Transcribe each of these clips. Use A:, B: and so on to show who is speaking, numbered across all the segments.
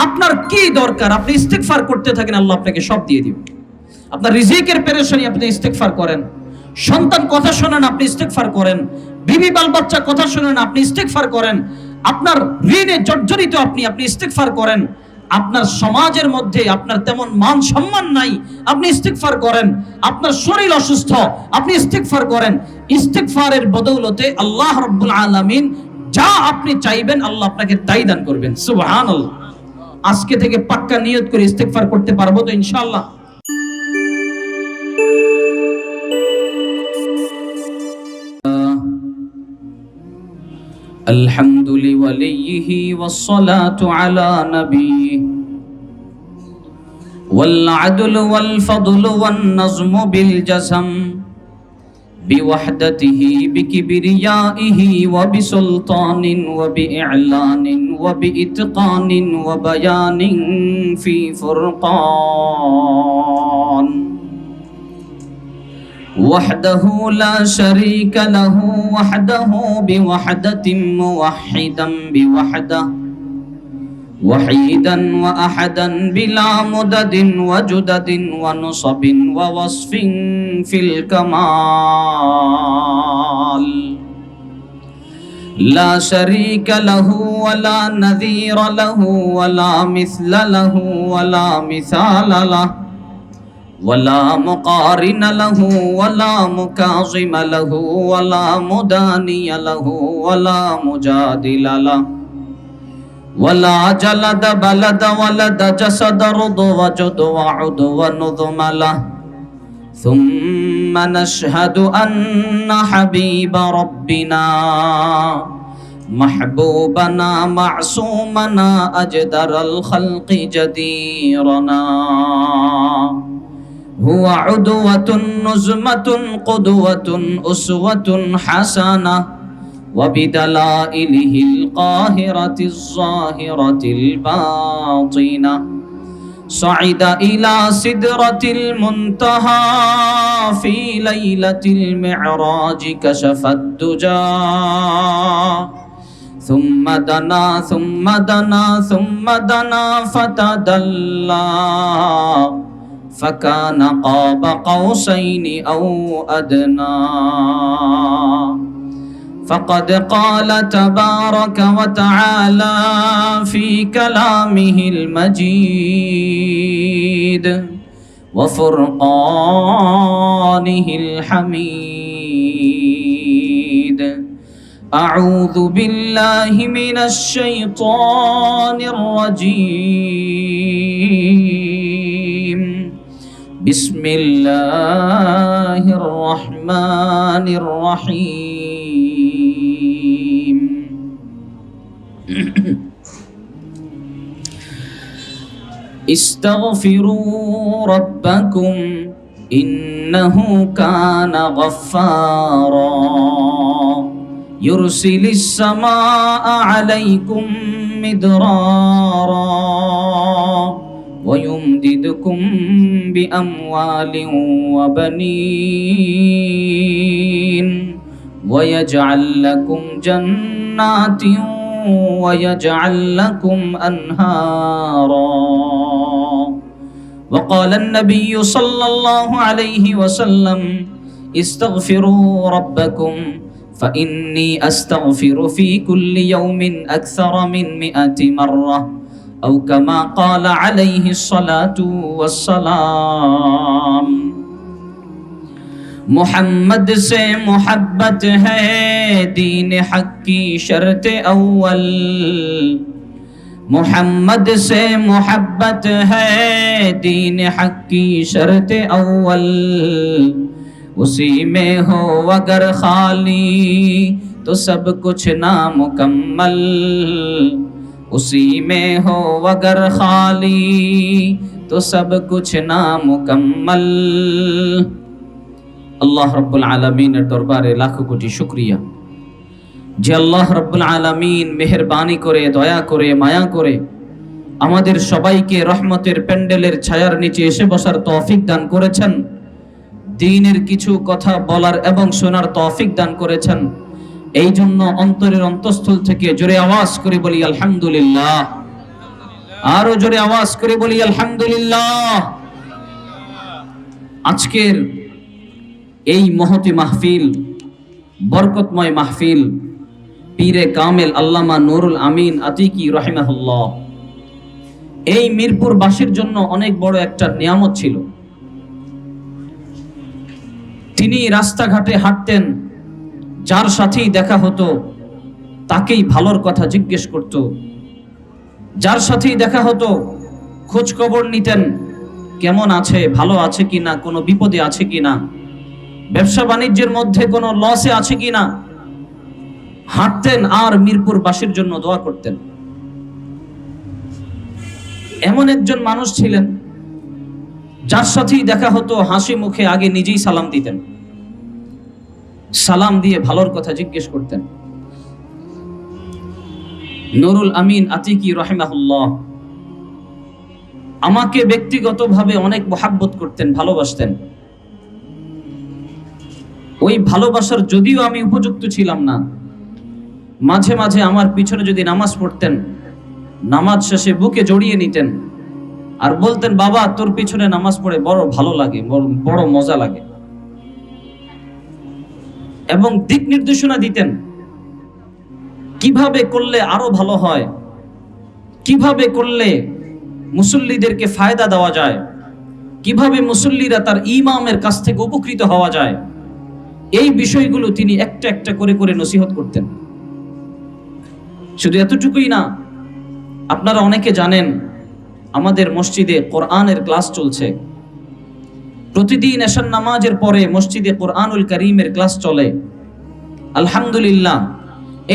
A: আপনার কি দরকার আপনি ইস্তিগফার করতে থাকেন, আল্লাহ আপনাকে সব দিয়ে দিবেন। আপনার রিজিকের পেরেশানি আপনি ইস্তিগফার করেন, সন্তান কথা শোনেন আপনি ইস্তিগফার করেন, বিবি বাল বাচ্চা কথা শোনেন আপনি ইস্তিগফার করেন, আপনার ঋণে জর্জরিত আপনি ইস্তিগফার করেন, আপনার সমাজের মধ্যে আপনার তেমন মান সম্মান নাই আপনি ইস্তিগফার করেন, আপনার শরীর অসুস্থ আপনি ইস্তিগফার করেন। ইস্তিগফারের বদৌলতে আল্লাহ রাব্বুল আলামিন যা আপনি চাইবেন আল্লাহ আপনাকে তাই দান করবেন। সুবহানাল্লাহ। আজকে থেকে পাক্কা নিয়ত করে ইস্তিগফার করতে পারবো তো ইনশাআল্লাহ? الحمد لوليه والصلاة على نبيه والعدل والفضل والنظم بالجزم بوحدته بكبريائه وبسلطان وبإعلان وبإتقان وبيان في فرقان وحده لا شريك له وحده بوحدة موحدا بوحده وحيدا وأحدا بلا مدد وجدد ونصب ووصف في الكمال لا شريك له ولا نذير له ولا مثل له ولا مثال له ولا مقارن له ولا مكاظم له ولا مداني له ولا مجادل له ولا جلد بلد ولد جسد رض وجد وعد ونظم له ثم نشهد أن حبيب ربنا محبوبنا معصومنا أجدر الخلق جديرنا هو عدوة نزمة قدوة أسوة حسنة وبدلائله القاهرة الظاهرة الباطنة صعد إلى سدرة المنتهى في ليلة المعراج كشف الدجى ثم دنا ثم دنا ثم دنا فتدلى فكان قاب قوسين أو أدنى فقد قال تبارك وتعالى في كلامه المجيد وفرقانه الحميد أعوذ بالله من الشيطان الرجيم بسم الله الرحمن الرحيم استغفروا ربكم إنه كان غفارا يرسل السماء عليكم مدرارا ويمددكم بأموال وبنين ويجعل لكم جنات ويجعل لكم أنهارا وقال النبي صلى الله عليه وسلم استغفروا ربكم فإني أستغفر في كل يوم أكثر من 100 مرة أو كما قال عليه الصلاة والسلام محمد سے محبت ہے دین حق کی شرط اول محمد سے محبت ہے دین حق کی شرط اول اسی میں ہو اگر خالی تو سب کچھ نامکمل اسی میں ہو اگر خالی تو سب کچھ نامکمل আল্লাহ রাব্বুল আলামিনের দরবারে লাখো কোটি শুকরিয়া যে আল্লাহ রাব্বুল আলামিন মেহেরবানি করে দয়া করে মায়া করে আমাদের সবাইকে রহমতের প্যান্ডেলের ছায়ার নিচে এসে বসার তৌফিক দান করেছেন, দ্বীনের কিছু কথা বলার এবং শোনার তৌফিক দান করেছেন। এই জন্য অন্তরের অন্তঃস্থল থেকে জোরে আওয়াজ করে বলি আলহামদুলিল্লাহ, আরো জোরে আওয়াজ করে বলি আলহামদুলিল্লাহ। আজকের এই মহতি মাহফিল, বরকতময় মাহফিল, পীরে কামেল আল্লামা নুরুল আমিন আতিকি রাহিমাহুল্লাহ, এই মিরপুর বাসীর জন্য অনেক বড় একটা নিয়ামত ছিল। তিনি রাস্তাঘাটে হাঁটতেন, যার সাথেই দেখা হতো তাকেই ভালোর কথা জিজ্ঞেস করত, যার সাথেই দেখা হতো খোঁজ খবর নিতেন, কেমন আছে, ভালো আছে কিনা, কোনো বিপদে আছে কিনা, ব্যবসা বাণিজ্যের মধ্যে কোনো লসে আছে কিনা। হাঁটতেন আর মিরপুর বাসীর জন্য দোয়া করতেন। এমন একজন মানুষ ছিলেন যার সাথেই দেখা হতো হাসি মুখে আগে নিজেই সালাম দিতেন, সালাম দিয়ে ভালোর কথা জিজ্ঞেস করতেন। নুরুল আমিন আতিকি রাহিমাহুল্লাহ আমাকে ব্যক্তিগতভাবে অনেক মহাব্বত করতেন, ভালোবাসতেন। ওই ভালোবাসার যদিও আমি উপযুক্ত ছিলাম না, মাঝে মাঝে আমার পিছনে যদি নামাজ পড়তেন, নামাজ শেষে বুকে জড়িয়ে নিতেন আর বলতেন, বাবা তোর পিছনে নামাজ পড়ে বড় ভালো লাগে, বড় মজা লাগে, এবং দিক নির্দেশনা দিতেন কিভাবে করলে আরো ভালো হয়, কিভাবে করলে মুসল্লিদেরকে ফায়দা দেওয়া যায়, কিভাবে মুসল্লিরা তার ইমামের কাছ থেকে উপকৃত হওয়া যায়। এই বিষয়গুলো তিনি একটা একটা করে করে নসিহত করতেন। শুধু এতটুকুই না, আপনারা অনেকে জানেন আমাদের মসজিদে কোরআনের ক্লাস চলছে। প্রতিদিন এশার নামাজের পরে মসজিদে কোরআনুল কারীমের ক্লাস চলে। আলহামদুলিল্লাহ,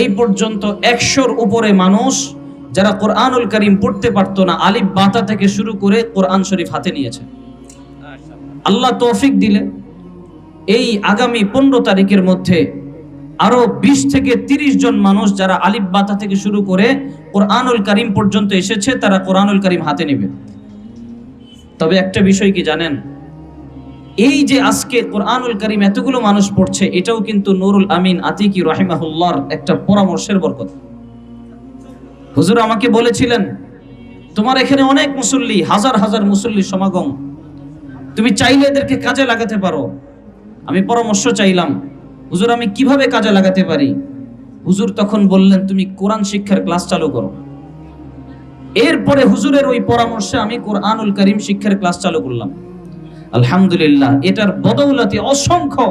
A: এই পর্যন্ত 100-র উপরে মানুষ যারা কোরআনুল কারীম পড়তে পারতো না, আলিফ বাতা থেকে শুরু করে কোরআন শরীফ হাতে নিয়েছে। আল্লাহ তৌফিক দিলে এই আগামী 15 তারিখের মধ্যে আরো 20 থেকে 30 জন মানুষ যারা আলিফ বাতা থেকে শুরু করে কোরআনুল কারীম পর্যন্ত এসেছে, তারা কোরআনুল কারীম হাতে নেবে। তবে একটা বিষয় কি জানেন, এই যে আজকে কোরআনুল কারীম এতগুলো মানুষ পড়ছে, এটাও কিন্তু নুরুল আমিন আতিকি রাহিমাহুল্লাহর একটা পরামর্শের বরকত। হুজুর আমাকে বলেছিলেন, তোমার এখানে অনেক মুসল্লি, হাজার হাজার মুসল্লির সমাগম, তুমি চাইলে এদেরকে কাজে লাগাতে পারো। আমি পরামর্শ চাইলাম, হুজুর আমি কিভাবে কাজে লাগাতে পারি? হুজুর তখন বললেন, তুমি কোরআন শিক্ষার ক্লাস চালু করো। এরপরে হুজুরের ওই পরামর্শে আমি কোরআনুল কারীম শিক্ষার ক্লাস চালু করলাম। আলহামদুলিল্লাহ, এটার বদৌলতে অসংখ্য,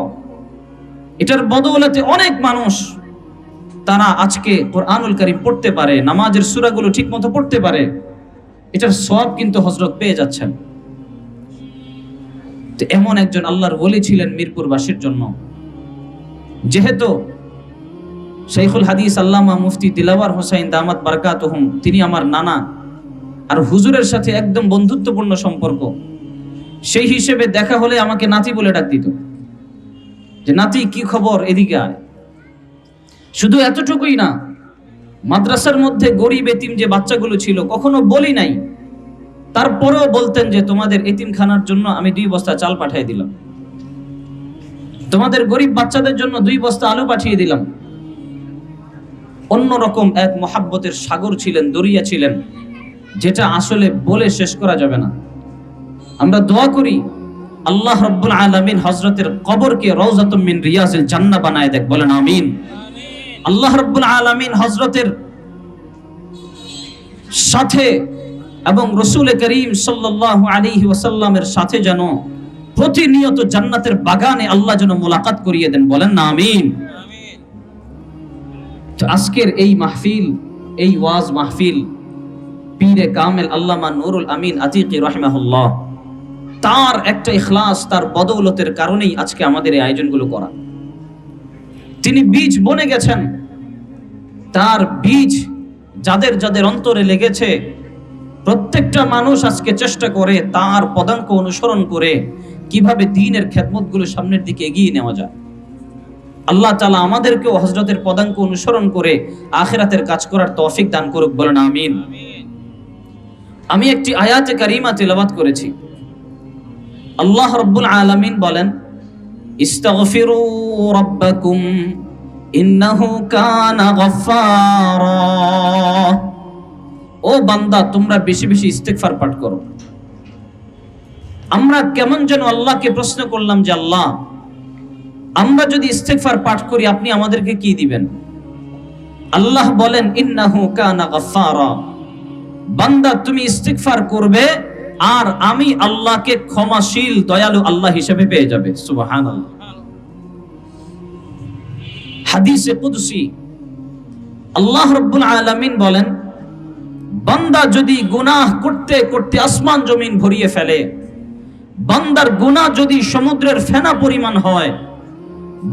A: এটার বদৌলতে অনেক মানুষ তারা আজকে কোরআনুল কারীম পড়তে পারে, নামাজের সূরাগুলো ঠিকমতো পড়তে পারে। এটার সওয়াব কিন্তু হযরত পেয়ে যাচ্ছেন। তো এমন একজন আল্লাহর ওলি ছিলেন মিরপুরবাসীর জন্য। যেহেতু শাইখুল হাদিস আল্লামা মুফতি দিলাওয়ার হোসাইন দামাত বারাকাতুহুম তিনি আমার নানা, আর হুজুরের সাথে একদম বন্ধুত্বপূর্ণ সম্পর্ক। সেই হিসেবে দেখা হলে আমাকে নাতি বলে ডাক দিত, যে নাতি কি খবর, এদিকে আয়। শুধু এতটুকুই না, মাদ্রাসার মধ্যে গরিব এতিম যে বাচ্চাগুলো ছিল কখনো বলি নাই, তারপরেও বলতেন যে তোমাদের এতিমখানার জন্য আমি 2 বস্তা চাল পাঠিয়ে দিলাম, তোমাদের গরিব বাচ্চাদের জন্য 2 বস্তা আলু পাঠিয়ে দিলাম। অন্যরকম এক মহাব্বতের সাগর ছিলেন, দরিয়া ছিলেন, যেটা আসলে বলে শেষ করা যাবে না। আমরা দোয়া করি আল্লাহ রাব্বুল আলামিন হযরতের কবরকে রওজাতুম মিন রিয়াজিল জান্নাহ বানায় দেখ, বলেন আমিন। আল্লাহ রাব্বুল আলামিন হযরতের সাথে এবং রাসূল করিম সাল্লাল্লাহু আলাইহি ওয়াসাল্লামের সাথে যেন প্রতিনিয়ত জান্নাতের বাগানে আল্লাহ যেন মোলাকাত করিয়ে দেন, বলেন না আমিন। তো আজকের এই মাহফিল, এই ওয়াজ মাহফিল পীরে কামেল আল্লামা নুরুল আমিন আতিকি রাহিমাহুল্লাহ তার একটা ইখলাস, তার বদৌলতের কারণেই আজকে আমাদের এই আয়োজনগুলো করা। তিনি বীজ বনে গেছেন, তার বীজ যাদের যাদের অন্তরে লেগেছে, প্রত্যেকটা মানুষ আজকে চেষ্টা করে তার পদাঙ্ক অনুসরণ করে কিভাবে দ্বীনের খেদমতগুলো সামনের দিকে এগিয়ে নেওয়া যায়। আল্লাহ তাআলা আমাদেরকেও হযরতের পদাঙ্ক অনুসরণ করে আখিরাতের কাজ করার তৌফিক দান করুক, বলেন আমিন। আমি একটি আয়াতে কারিমা তিলাওয়াত করেছি। আল্লাহ রাব্বুল আলামিন বলেন, ইস্তাগফিরু রাব্বাকুম ইন্নাহু কানা গফফারা ও বান্দা, তোমরা বেশি বেশি ইস্তেগফার পাঠ করো। আমরা কেমন যেন আল্লাহকে প্রশ্ন করলাম যে আল্লাহ, আমরা যদি ইস্তেগফার পাঠ করি আপনি আমাদেরকে কি দিবেন? আল্লাহ বলেন ইন্নাহু কানা গাফফারা, বান্দা তুমি ইস্তেগফার করবে আর আমি আল্লাহকে ক্ষমাশীল দয়ালু আল্লাহ হিসেবে পেয়ে যাবে। সুবহানাল্লাহ। হাদিসে কুদসি আল্লাহ রাব্বুল আলামিন বলেন, বান্দা যদি গুনাহ করতে করতে আসমান জমিন ভরিয়ে ফেলে, বান্দার গুনাহ যদি সমুদ্রের ফেনা পরিমাণ হয়,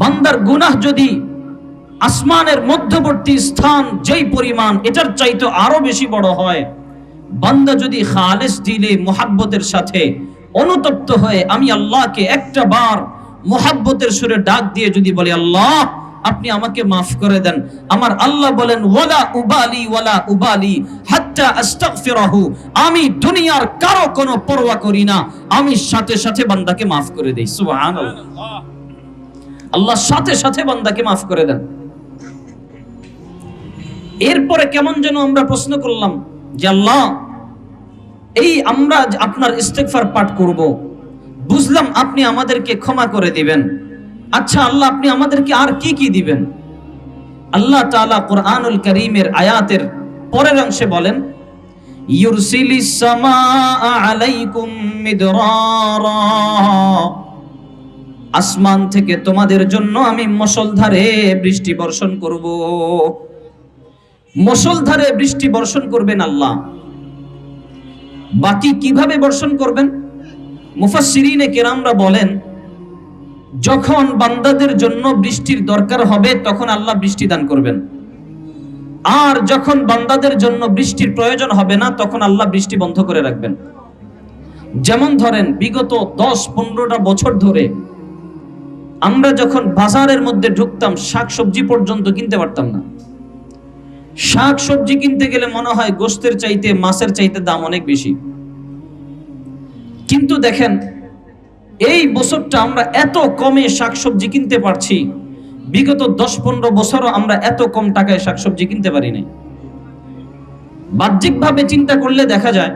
A: বান্দার গুনাহ যদি আসমানের মধ্যবর্তী স্থান যেই পরিমাণ এটার চাইতে আরো বেশি বড় হয়, বান্দা যদি খালেস দিলে মুহাব্বতের সাথে অনুতপ্ত হয়ে আমি আল্লাহকে একটা বার মুহাব্বতের সুরে ডাক দিয়ে যদি বলে আল্লাহ আপনি আমাকে মাফ করে দেন, আমার আল্লাহ বলেন ওয়ালা উবালি হাত্তা আস্তাগফিরাহু, আমি দুনিয়ার কারো কোনো পরোয়া করি না, আমি সাথে সাথে বান্দাকে মাফ করে দেই। সুবহানাল্লাহ। আল্লাহ সাথে সাথে বান্দাকে মাফ করে দেন। এরপরে কেমন যেন আমরা প্রশ্ন করলাম যে আল্লাহ, এই আমরা আপনার ইস্তেগফার পাঠ করব, বুঝলাম আপনি আমাদেরকে ক্ষমা করে দিবেন, আচ্ছা আল্লাহ আপনি আমাদেরকে আর কি কি দিবেন? আল্লাহ তাআলা কুরআনুল কারীমের আয়াতের পরের অংশে বলেন ইউরসিলিস সামাআ আলাইকুম মিদরারা, আসমান থেকে তোমাদের জন্য আমি মুষলধারে বৃষ্টি বর্ষণ করব। মুষলধারে বৃষ্টি বর্ষণ করবেন আল্লাহ। বাকি কিভাবে বর্ষণ করবেন? মুফাসসিরিনে কেরামরা বলেন, যখন বান্দাদের জন্য বৃষ্টির দরকার হবে তখন আল্লাহ বৃষ্টি দান করবেন, আর যখন বান্দাদের জন্য বৃষ্টির প্রয়োজন হবে না তখন আল্লাহ বৃষ্টি বন্ধ করে রাখবেন। যেমন ধরেন বিগত 10-15টা বছর ধরে আমরা যখন বাজারের মধ্যে ঢুকতাম শাকসবজি পর্যন্ত কিনতে পারতাম না। শাকসবজি কিনতে গেলে মনে হয় গোশতের চাইতে মাছের চাইতে দাম অনেক বেশি। কিন্তু দেখেন এই বছরটা আমরা এত কমে শাকসবজি কিনতে পারছি, বিগত 10-15 বছরও আমরা এত কম টাকায় শাকসবজি কিনতে পারি নাই। বাহ্যিকভাবে চিন্তা করলে দেখা যায়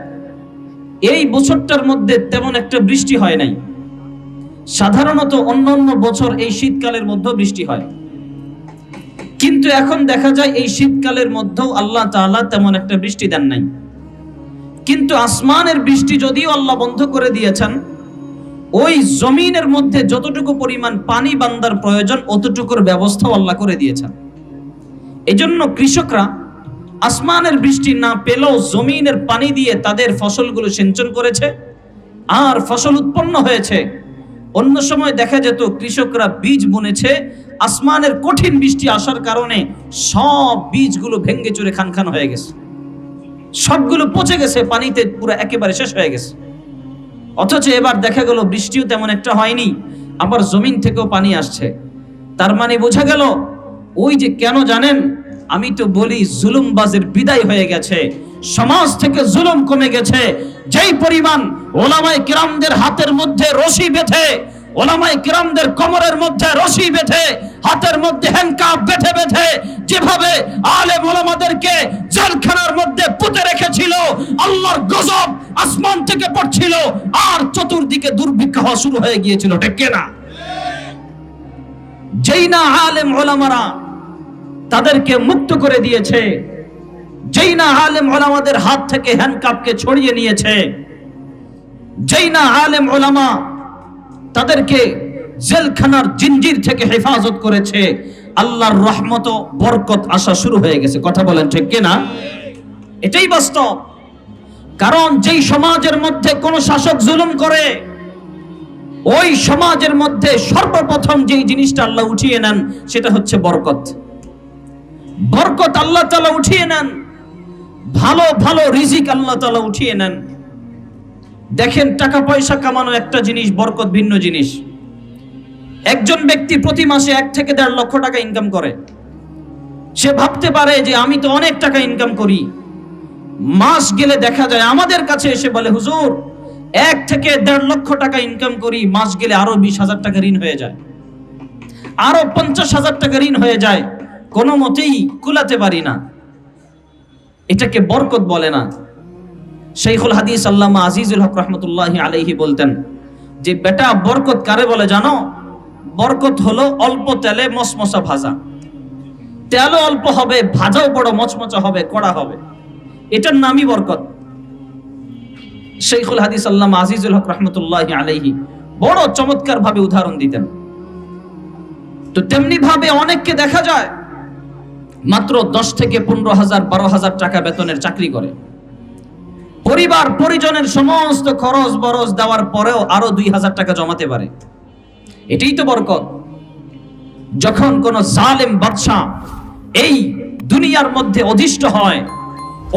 A: এই বছরটার মধ্যে তেমন একটা বৃষ্টি হয় নাই। সাধারণত অন্যান্য বছর এই শীতকালের মধ্যেও বৃষ্টি হয়, কিন্তু এখন দেখা যায় এই শীতকালের মধ্যেও আল্লাহ তাআলা তেমন একটা বৃষ্টি দেন নাই। কিন্তু আসমানের বৃষ্টি যদিও আল্লাহ বন্ধ করে দিয়েছেন, ওই জমিনের মধ্যে যতটুকু পরিমাণ পানি বান্দার প্রয়োজন অতটুকুর ব্যবস্থাও আল্লাহ করে দিয়েছেন। এজন্য কৃষকরা আসমানের বৃষ্টি না পেলেও জমিনের পানি দিয়ে তাদের ফসলগুলো সিঞ্চন করেছে আর ফসল উৎপন্ন হয়েছে। অন্য সময় দেখা যেত কৃষকরা বীজ বুনেছে, আসমানের কঠিন বৃষ্টি আসার কারণে সব বীজগুলো ভেঙে চুরে খান হয়ে গেছে, সবগুলো পচে গেছে, পানিতে পুরো একেবারে শেষ হয়ে গেছে। অথচ এবার দেখা গেল বৃষ্টিও তেমন একটা হয়নি, আবার জমিন থেকেও পানি আসছে। তার মানে বোঝা গেল ওই যে কেন জানেন, আমি তো বলি জুলুমবাজের বিদায় হয়ে গেছে, সমাজ থেকে জুলুম কমে গেছে। যেই পরিমাণ ওলামায়ে কিরামদের হাতের মধ্যে রশি বেঁধে, ওলামায়ে কিরামদের কোমরের মধ্যে রশি বেঁধে, হাতের মধ্যে হ্যান্ডকাফ বেঁধে যেভাবে আলেম ওলামাদেরকে জেলখানার মধ্যে পুঁতে রেখেছিল, আল্লাহর গজব আসমান থেকে পড়ছিল আর চতুর্দিকে দুর্ভিক্ষ হওয়া শুরু হয়ে গিয়েছিল। ঠিক না? যেই না আলেম ওলামারা তাদেরকে মুক্ত করে দিয়েছে, যেই না আলেম ওলামাদের হাত থেকে হ্যান্ডকাফকে ছড়িয়ে নিয়েছে, যেই না আলেম ওলামা তাদেরকে জেলখানার জিঞ্জির থেকে হেফাজত করেছে, আল্লাহর রহমত ও বরকত আসা শুরু হয়ে গেছে। কথা বলেন ঠিক কিনা? এটাই বাস্তব। কারণ যেই সমাজের মধ্যে কোন শাসক জুলুম করে, ওই সমাজের মধ্যে সর্বপ্রথম যেই জিনিসটা আল্লাহ উঠিয়ে নেন সেটা হচ্ছে বরকত। বরকত আল্লাহ তাআলা উঠিয়ে নেন, ভালো ভালো রিজিক আল্লাহ তাআলা উঠিয়ে নেন। দেখেন টাকা পয়সা কামানো একটা জিনিস, বরকত ভিন্ন জিনিস। একজন ব্যক্তি প্রতি মাসে 1 থেকে 1.5 লক্ষ টাকা ইনকাম করে, সে ভাবতে পারে যে আমি তো অনেক টাকা ইনকাম করি। মাস গেলে দেখা যায় আমাদের কাছে এসে বলে হুজুর 1 থেকে 1.5 লক্ষ টাকা ইনকাম করি, মাস গেলে আরো 20,000 টাকা ঋণ হয়ে যায়, আরো 50,000 টাকা ঋণ হয়ে যায়, কোনো মতেই কুলাতে পারি না। এটাকে বরকত বলে না। শাইখুল হাদিস আল্লামা আজিজুল হক রহমতুল্লাহি আলাইহি বলতেন যে বেটা বরকত কারে বলে জানো? বরকত হলো অল্প তেলে মচমচা ভাজা। তেলও অল্প হবে, ভাজাও বড় মচমচা হবে, কড়া হবে, এটার নামই বরকত। শাইখুল হাদিস আল্লামা আজিজুল হক রহমতুল্লাহি আলাইহি বড় চমৎকার ভাবে উদাহরণ দিতেন। তো তেমনি ভাবে অনেককে দেখা যায় মাত্র 10 থেকে 15,000 12,000 টাকা বেতনের চাকরি করে, পরিবার পরিজনের সমস্ত খরচ বরচ দেওয়ার পরেও আরো 2,000 টাকা জমাতে পারে। এটাই তো বরকত। যখন কোন জালেম বাদশা এই দুনিয়ার মধ্যে অধিষ্ঠ হয়,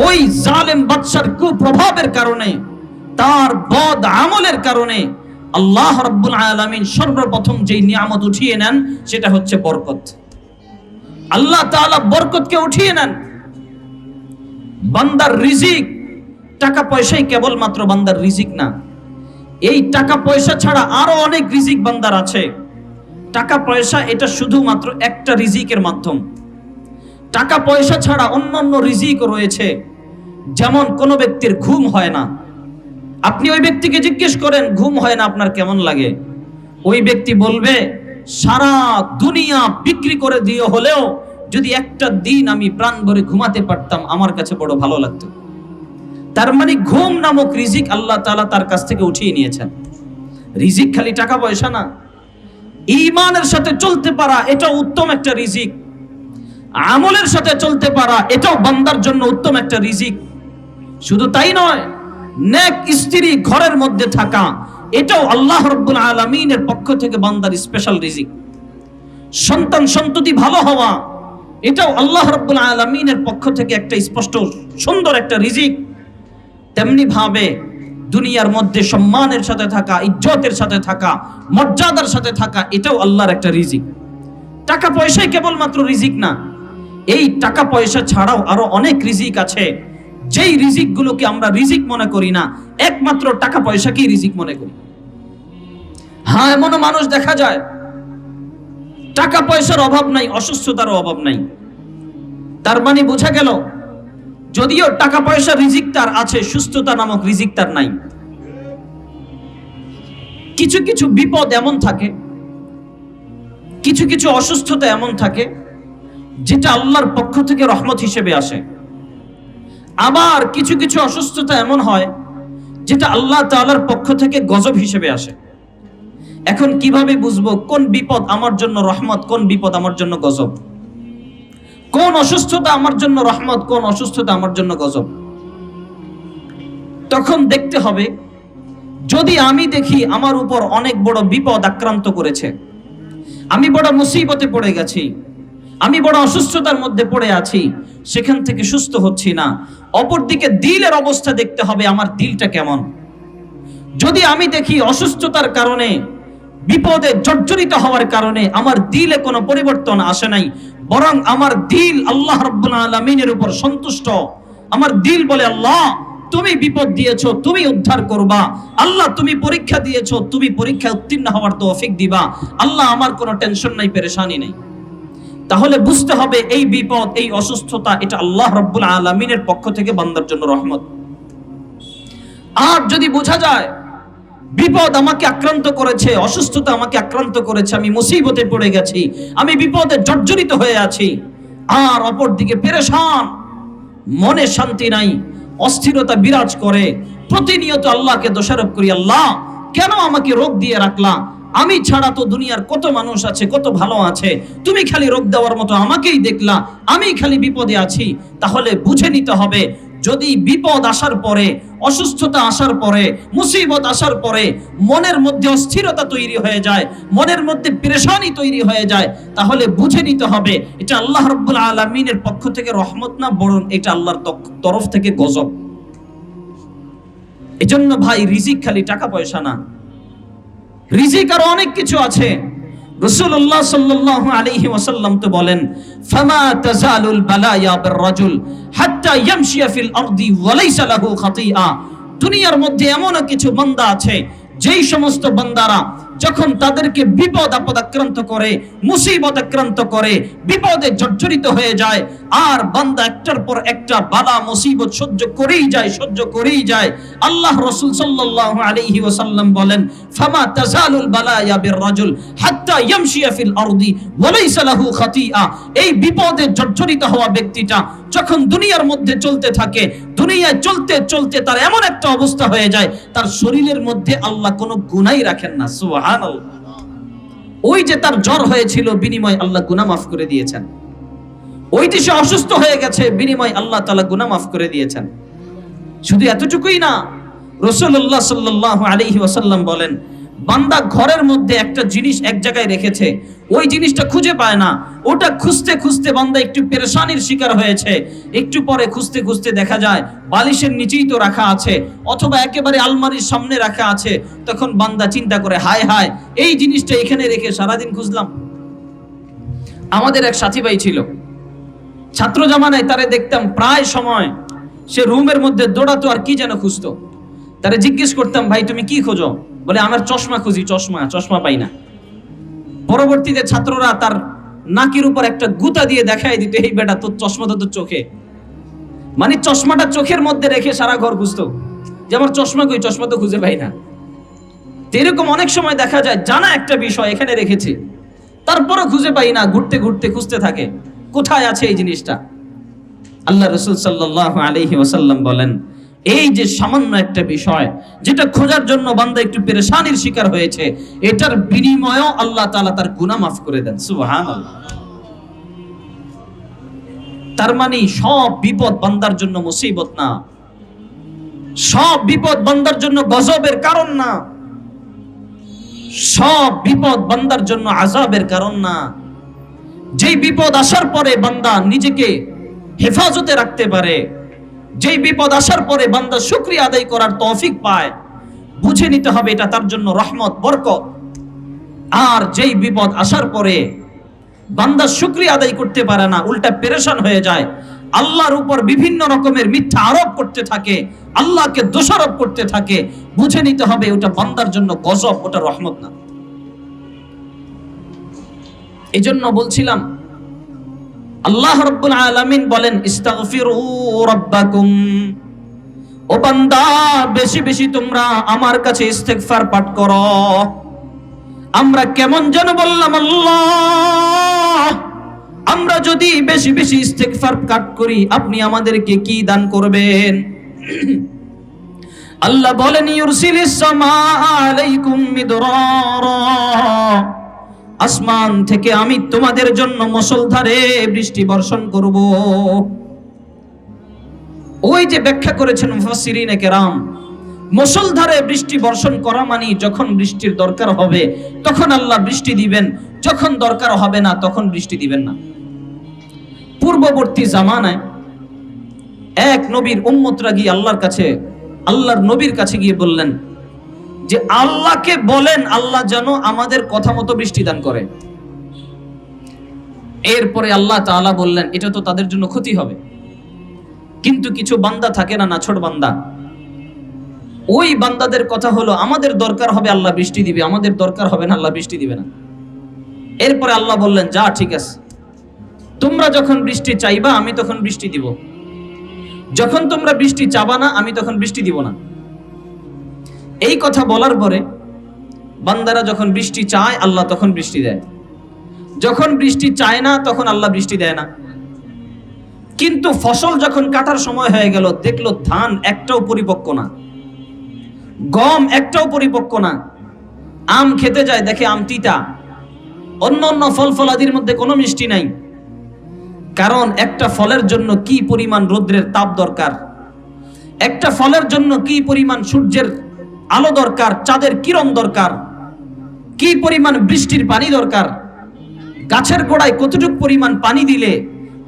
A: ওই জালেম বাদশার কুপ্রভাবের কারণে, তার বদ আমলের কারণে আল্লাহ রাব্বুল আলামিন সর্বপ্রথম যেই নিয়ামত উঠিয়ে নেন সেটা হচ্ছে বরকত। আল্লাহ তাআলা বরকতকে উঠিয়ে নেন। বান্দার রিজিক, টাকা পয়সাই কেবলমাত্র বান্দার রিজিক না, এই টাকা পয়সা ছাড়া আরো অনেক রিজিক বান্দার আছে। টাকা পয়সা এটা শুধুমাত্র একটা রিজিকের মাধ্যম। টাকা পয়সা ছাড়া অন্যান্য রিজিকও রয়েছে। যেমন কোন ব্যক্তির ঘুম হয় না, আপনি ওই ব্যক্তিকে জিজ্ঞেস করেন ঘুম হয় না আপনার কেমন লাগে, ওই ব্যক্তি বলবে সারা দুনিয়া বিক্রি করে দিয়ে হলেও যদি একটা দিন আমি প্রাণ ভরে ঘুমাতে পারতাম আমার কাছে বড় ভালো লাগতো। তার মানে ঘুম নামক রিজিক আল্লাহ তাআলা তার কাছ থেকে উঠিয়ে নিয়েছেন। রিজিক খালি টাকা পয়সা না, ঈমানের সাথে চলতে পারা এটাও উত্তম একটা রিজিক। আমলের সাথে চলতে পারা এটাও বান্দার জন্য উত্তম একটা রিজিক। শুধু তাই নয়, নেক স্ত্রী ঘরের মধ্যে থাকা এটাও আল্লাহ রাব্বুল আলামিনের পক্ষ থেকে বান্দার স্পেশাল রিজিক। সন্তান সন্ততি ভালো হওয়া এটাও আল্লাহ রাব্বুল আলামিনের পক্ষ থেকে একটা স্পষ্ট সুন্দর একটা রিজিক। তেমনি ভাবে দুনিয়ার মধ্যে সম্মানের সাথে থাকা, ইজ্জতের সাথে থাকা, মর্যাদার সাথে থাকা এটাও আল্লাহর একটা রিজিক। টাকা পয়সাই কেবলমাত্র রিজিক না, এই টাকা পয়সা ছাড়াও আরো অনেক রিজিক আছে, যেই রিজিক গুলোকে আমরা রিজিক মনে করি না, একমাত্র টাকা পয়সাকেই রিজিক মনে করি। হ্যাঁ, এমনও মানুষ দেখা যায় টাকা পয়সার অভাব নাই, অসুস্থতার অভাব নাই। তার মানে বোঝা গেল যদিও টাকা পয়সা রিজিক তার আছে, সুস্থতা নামক রিজিক তার নাই। কিছু কিছু বিপদ এমন থাকে, কিছু কিছু অসুস্থতা এমন থাকে যেটা আল্লাহর পক্ষ থেকে রহমত হিসেবে আসে। আবার কিছু কিছু অসুস্থতা এমন হয় যেটা আল্লাহ তাআলার পক্ষ থেকে গজব হিসেবে আসে। এখন কিভাবে বুঝবো কোন বিপদ আমার জন্য রহমত, কোন বিপদ আমার জন্য গজব? কোন অসুস্থতা আমার জন্য রহমত, কোন অসুস্থতা আমার জন্য গজব? তখন দেখতে হবে, যদি আমি দেখি আমার উপর অনেক বড় বিপদ আক্রান্ত করেছে, আমি বড় মুসিবতে পড়ে গেছি, আমি বড় অসুস্থতার মধ্যে পড়ে আছি, সেখান থেকে সুস্থ হচ্ছি না, অপরদিকে দিলের অবস্থা দেখতে হবে আমার দিলটা কেমন। যদি আমি দেখি অসুস্থতার কারণে, বিপদে জর্জরিত হওয়ার কারণে আমার দিলে কোনো পরিবর্তন আসে নাই, বরং আমার দিল আল্লাহ রাব্বুল আলামিনের উপর সন্তুষ্ট, আমার দিল বলে আল্লাহ তুমি বিপদ দিয়েছো, তুমি উদ্ধার করবা, আল্লাহ তুমি পরীক্ষা দিয়েছো, তুমি পরীক্ষায় উত্তীর্ণ হওয়ার তৌফিক দিবা, আল্লাহ আমার কোনো টেনশন নাই, পেরেশানি নাই, তাহলে বুঝতে হবে এই বিপদ, এই অসুস্থতা এটা আল্লাহ রাব্বুল আলামিনের পক্ষ থেকে বান্দার জন্য রহমত। আর যদি বোঝা যায় বিপদ আমাকে আক্রান্ত করেছে, অসুস্থতা আমাকে আক্রান্ত করেছে, আমি মুসিবতে পড়ে গেছি, আমি বিপদে জর্জরিত হয়ে আছি, আর অপর দিকে পেরেশান, মনে শান্তি নাই, অস্থিরতা বিরাজ করে, প্রতিনিয়ত আল্লাহকে দোষারোপ করি, আল্লাহ কেন আমাকে রোগ দিয়ে রাখলা, আমি ছাড়া তো দুনিয়ার কত মানুষ আছে, কত ভালো আছে, তুমি খালি রোগ দেওয়ার মতো আমাকেই দেখলা, আমি খালি বিপদে আছি। তাহলে বুঝে নিতে হবে, যদি বিপদ আসার পরে, অসুস্থতা আসার পরে, মুসিবত আসার পরে মনের মধ্যে অস্থিরতা তৈরি হয়ে যায়, মনের মধ্যে পেরেশানি তৈরি হয়ে যায়, তাহলে বুঝে নিতে হবে এটা আল্লাহ রাব্বুল আলামিনের পক্ষ থেকে রহমত না, বরং এটা আল্লাহর তরফ থেকে গজব। এজন্য ভাই, রিজিক খালি টাকা পয়সা না, রিজিক আরো অনেক কিছু আছে। রাসূলুল্লাহ সাল্লাল্লাহু আলাইহি ওয়াসাল্লাম তো বলেন, ফামা তাজালুল বালায়া বিররাজুল হাত্তা ইয়ামশিয়া ফিল আরদি ওয়া লাইসা লাহু খাতিআ। দুনিয়ার মধ্যে এমন কিছু বান্দা আছে যেই সমস্ত বান্দারা যখন তাদেরকে বিপদ আপদ আক্রান্ত করে, মুসিবত আক্রান্ত করে, বিপদে জর্জরিত হয়ে যায়, আর বান্দা একটার পর একটা বালা মুসিবত সহ্য করেই যায়। আল্লাহ রাসূল সাল্লাল্লাহু আলাইহি ওয়াসাল্লাম বলেন, ফামা তাজালুল বালায়া বির-রাজুল হাত্তা ইয়ামশিয়া ফিল আরদি ওয়া লাইসা লাহু খাতিআ। এই বিপদে জর্জরিত হওয়া ব্যক্তিটা যখন দুনিয়ার মধ্যে চলতে থাকে, দুনিয়ায় চলতে চলতে তার এমন একটা অবস্থা হয়ে যায়, তার শরীরের মধ্যে আল্লাহ কোনো গুনাহই রাখেন না। সুবহানাল্লাহ। ওই যে তার জ্বর হয়েছিল, বিনিময় আল্লাহ গুনাহ মাফ করে দিয়েছেন। ওই যে সে অসুস্থ হয়ে গেছে, বিনিময় আল্লাহ তাআলা গুনাহ মাফ করে দিয়েছেন। শুধু এতটুকুই না, রাসূলুল্লাহ সাল্লাল্লাহু আলাইহি ওয়াসাল্লাম বলেন, বান্দা ঘরের মধ্যে একটা জিনিস এক জায়গায় রেখেছে, ওই জিনিসটা খুঁজে পায় না, ওটা খুঁজতে খুঁজতে বান্দা একটু পেরেশানির শিকার হয়েছে। একটু পরে খুঁজতে খুঁজতে দেখা যায় বালিশের নিচেই তো রাখা আছে, অথবা একেবারে আলমারির সামনে রাখা আছে। তখন বান্দা চিন্তা করে, হায় হায়, এই জিনিসটা এখানে রেখে সারাদিন খুঁজলাম। আমাদের এক সাথী ভাই ছিল, ছাত্র জামানায় তারে দেখতাম প্রায় সময় সে রুমের মধ্যে দৌড়াতো আর কি যেন খুঁজতো। তারে জিজ্ঞেস করতাম, ভাই তুমি কি খোঁজো? বলে, আমার চশমা খুঁজি, চশমা পাই না। পরবর্তীতে ছাত্ররা তার নাকের উপর একটা গুতা দিয়ে দেখাই দিত, এই বেটা তোর চশমা তো তোর চোখে। মানে চশমাটা চোখের মধ্যে রেখে সারা ঘর খুঁজতো, যে আমার চশমা কই, চশমা তো খুঁজে পাই না। এরকম অনেক সময় দেখা যায়, জানা একটা বিষয় এখানে রেখেছে, তারপরে খুঁজে পাই না, ঘুরতে ঘুরতে খুঁজতে থাকে কোথায় আছে এই জিনিসটা। আল্লাহ রাসূল সাল্লাল্লাহু আলাইহি ওয়াসাল্লাম বলেন, এই যে সামান্য একটা বিষয় যেটা খোঁজার জন্য বান্দা একটু পেরেশানির শিকার হয়েছে, এটার বিনিময়েও আল্লাহ তাআলা তার গুনাহ মাফ করে দেন। সুবহানাল্লাহ। তার মানে সব বিপদ বান্দার জন্য মুসিবত না, সব বিপদ বান্দার জন্য গজবের কারণ না, সব বিপদ বান্দার জন্য আযাবের কারণ না। যেই বিপদ আসার পরে বান্দা নিজেকে হেফাজতে রাখতে পারে, যেই বিপদ আসার পরে বান্দা শুকরিয়া আদায় করার তৌফিক পায়, বুঝে নিতে হবে এটা তার জন্য রহমত, বরকত। আর যেই বিপদ আসার পরে বান্দা শুকরিয়া আদায় করতে পারে না, উল্টা পেরেশান হয়ে যায়, আল্লাহর উপর বিভিন্ন রকমের মিথ্যা আরোপ করতে থাকে, আল্লাহকে দোষারোপ করতে থাকে, বুঝে নিতে হবে ওটা বান্দার জন্য গজব, ওটা রহমত না। এই জন্য বলছিলাম, আল্লাহ রাব্বুল আলামিন বলেন, ইস্তাগফিরু রাব্বাকুম, ও বান্দা বেশি বেশি তোমরা আমার কাছে ইস্তিগফার পাঠ করো। আমরা কেমন যেন বললাম, আল্লাহ, আমরা যদি বেশি বেশি ইস্তিগফার পাঠ করি আপনি আমাদেরকে কি দান করবেন? আল্লাহ বলেন, ইউরসিলিস সামা আলাইকুম মিদরারা, আসমান থেকে আমি তোমাদের জন্য মুষলধারে বৃষ্টি বর্ষণ করব। ওই যে ব্যাখ্যা করেছেন মুফাসসিরিনে কেরাম, মুষলধারে বৃষ্টি বর্ষণ করা মানে যখন বৃষ্টির দরকার হবে তখন আল্লাহ বৃষ্টি দিবেন, যখন দরকার হবে না তখন বৃষ্টি দিবেন না। পূর্ববর্তী জামানায় এক নবীর উম্মতরা গিয়ে আল্লাহর নবীর কাছে গিয়ে বললেন যে আল্লাহকে বলেন আল্লাহ যেন আমাদের কথা মতো বৃষ্টি দান করে। এরপরে আল্লাহ তাআলা বললেন, এটা তো তাদের জন্য ক্ষতি হবে। কিন্তু কিছু বান্দা থাকে না, ছোট বান্দা, ওই বান্দাদের কথা হলো আমাদের দরকার হবে আল্লাহ বৃষ্টি দিবে, আমাদের দরকার হবে না আল্লাহ বৃষ্টি দিবে না। এরপরে আল্লাহ বললেন, যা ঠিক আছে, তোমরা যখন বৃষ্টি চাইবা আমি তখন বৃষ্টি দিব, যখন তোমরা বৃষ্টি চাবা না আমি তখন বৃষ্টি দিব না। এই কথা বলার পরে বান্দারা যখন বৃষ্টি চায় আল্লাহ তখন বৃষ্টি দেয়, যখন বৃষ্টি চায় না তখন আল্লাহ বৃষ্টি দেয় না। কিন্তু ফসল যখন কাটার সময় হয়ে গেল, দেখলো ধান একটাও পরিপক্ক না, গম একটাও পরিপক্ক না, আম খেতে যায় দেখে আম তিতা, অন্য অন্য ফল ফলাদির মধ্যে কোনো মিষ্টি নাই। কারণ একটা ফলের জন্য কি পরিমাণ রৌদ্রের তাপ দরকার, একটা ফলের জন্য কি পরিমাণ সূর্যের আলো দরকার, চাঁদের কিরণ দরকার, কি পরিমাণ বৃষ্টির পানি দরকার, গাছের গোড়ায় কতটুকু পরিমাণ পানি দিলে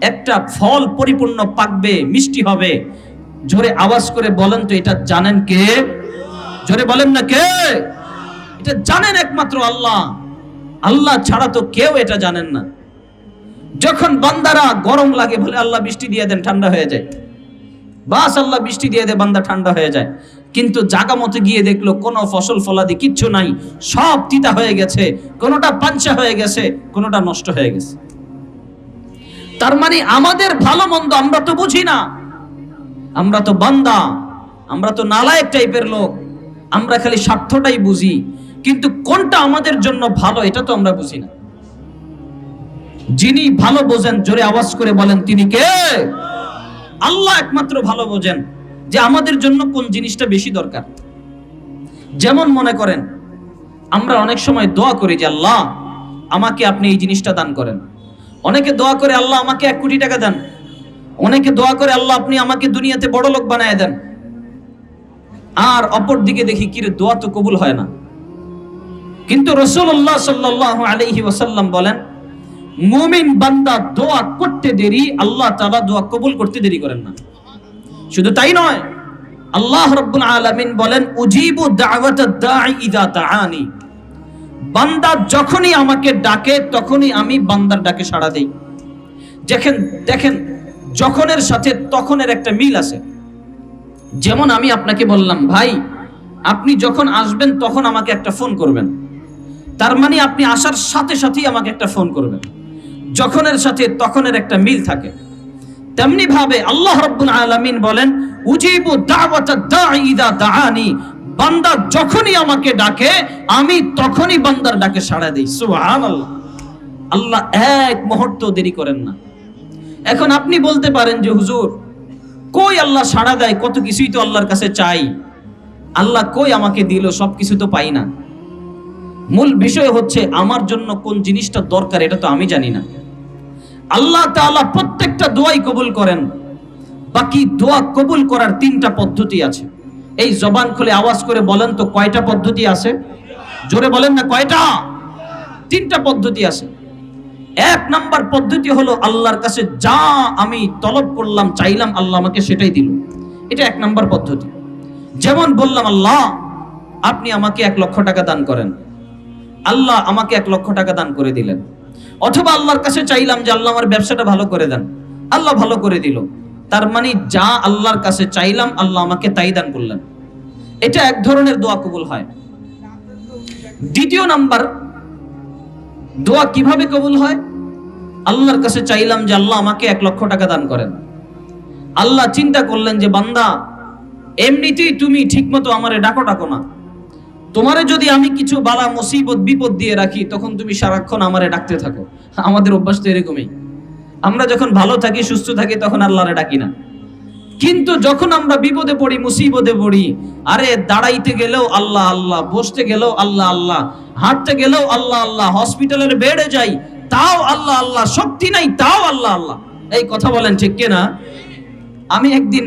A: একটা ফল পরিপূর্ণ পাকবে, মিষ্টি হবে। জোরে আওয়াজ করে বলেন তো এটা জানেন কে? জোরে বলেন না কে? এটা জানেন একমাত্র আল্লাহ, আল্লাহ ছাড়া তো কেউ এটা জানেন না। যখন বান্দারা গরম লাগে বলে আল্লাহ বৃষ্টি দিয়ে দেন, ঠান্ডা হয়ে যায়। বাস আল্লাহ বৃষ্টি দিয়ে দেয়, বান্দা ঠান্ডা হয়ে যায়। কিন্তু জাগা মতো গিয়ে দেখলো কোনো ফসল ফলাদি কিচ্ছু নাই, সব তিতা হয়ে গেছে, কোনোটা পাঞ্চা হয়ে গেছে, কোনোটা নষ্ট হয়ে গেছে। তার মানে আমাদের ভালো মন্দ আমরা তো বুঝি না, আমরা তো বান্দা, আমরা তো নালায়েক টাইপের লোক, আমরা খালি স্বার্থটাই বুঝি, কিন্তু কোনটা আমাদের জন্য ভালো এটা তো আমরা বুঝি না। যিনি ভালো বোঝেন জোরে আওয়াজ করে বলেন তিনি কে? আল্লাহ একমাত্র ভালো বোঝেন যে আমাদের জন্য কোন জিনিসটা বেশি দরকার। যেমন মনে করেন আমরা অনেক সময় দোয়া করি যে আল্লাহ আমাকে আপনি এই জিনিসটা দান করেন। অনেকে দোয়া করে আল্লাহ আমাকে 1 কোটি টাকা দেন, অনেকে দোয়া করে আল্লাহ আপনি আমাকে দুনিয়াতে বড় লোক বানায় দেন। আর অপর দিকে দেখি কিরে দোয়া তো কবুল হয় না। কিন্তু রাসূলুল্লাহ সাল্লাল্লাহু আলাইহি ওয়াসাল্লাম বলেন মুমিন বান্দা দোয়া করতে দেরি, আল্লাহ তাআলা দোয়া কবুল করতে দেরি করেন না। শুধু তাই নয়, আল্লাহ রাব্বুল আলামিন বলেন উজিবু দাওয়াতাদ দাঈ ইযা দাআনি, বান্দা যখনই আমাকে ডাকে তখনই আমি বান্দার ডাকে সাড়া দেই। দেখেন যখনের সাথে তখনের একটা মিল আছে। যেমন আমি আপনাকে বললাম ভাই আপনি যখন আসবেন তখন আমাকে একটা ফোন করবেন, তার মানে আপনি আসার সাথে সাথেই আমাকে একটা ফোন করবেন। যখনের সাথে তখনের একটা মিল থাকে। তেমনি ভাবে আল্লাহ রাব্বুল আলামিন বলেন উজিবু দাওয়াতাদ দাঈ ইযা দাআনি, বান্দা যখনই আমাকে ডাকে আমি তখনই বান্দার ডাকে সাড়া দেই। সুবহানাল্লাহ, আল্লাহ এক মুহূর্ত দেরি করেন না। এখন আপনি বলতে পারেন যে হুজুর কই আল্লাহ সাড়া দেয়, কত কিছুই তো আল্লাহর কাছে চাই, আল্লাহ কই আমাকে দিল, সবকিছু তো পাই না। মূল বিষয় হচ্ছে আমার জন্য কোন জিনিসটা দরকার এটা তো আমি জানি না। আল্লাহ তাআলা প্রত্যেকটা দোয়াই কবুল করেন। বাকি দোয়া কবুল করার 3টা পদ্ধতি আছে। এই জবান খুলে আওয়াজ করে বলেন তো কয়টা পদ্ধতি আছে? জোরে বলেন না কয়টা? 3টা পদ্ধতি আছে। 1 নাম্বার পদ্ধতি হলো আল্লাহর কাছে যা আমি তলব করলাম চাইলাম আল্লাহ আমাকে সেটাই দিল, এটা 1 নাম্বার পদ্ধতি। যেমন বললাম আল্লাহ আপনি আমাকে 1 লক্ষ টাকা দান করেন, আল্লাহ আমাকে 1 লক্ষ টাকা দান করে দিলেন। অথবা আল্লাহর কাছে চাইলাম যে আল্লাহ আমার ব্যবসাটা ভালো করে দেন, আল্লাহ ভালো করে দিল। তার মানে যা আল্লাহর কাছে চাইলাম আল্লাহ আমাকে তাই দান করলেন। এটা এক ধরনের দোয়া কবুল হয়। 2 নাম্বার দোয়া কিভাবে কবুল হয়? আল্লাহর কাছে চাইলাম যে আল্লাহ আমাকে 1 লক্ষ টাকা দান করেন, আল্লাহ চিন্তা করলেন যে বান্দা এমনিতেই তুমি ঠিকমতো আমারে ডাকো না, তোমারে যদি আমি কিছু বালা মুসিবত বিপদ দিয়ে রাখি তখন তুমি সারাক্ষণ আমারে ডাকতে থাকো। আমাদের অভ্যাস তো এরকমই, আমরা যখন ভালো থাকি সুস্থ থাকি তখন আল্লাহরে ডাকি না, কিন্তু যখন আমরা বিপদে পড়ি মুসিবতে পড়ি, আরে দাঁড়াইতে গেলেও আল্লাহ আল্লাহ, বসতে গেলেও আল্লাহ আল্লাহ, হাঁটতে গেলেও আল্লাহ আল্লাহ, হসপিটালের বেডে যাই তাও আল্লাহ আল্লাহ, শক্তি নাই তাও আল্লাহ আল্লাহ। এই কথা বলেন ঠিক কিনা? আমি একদিন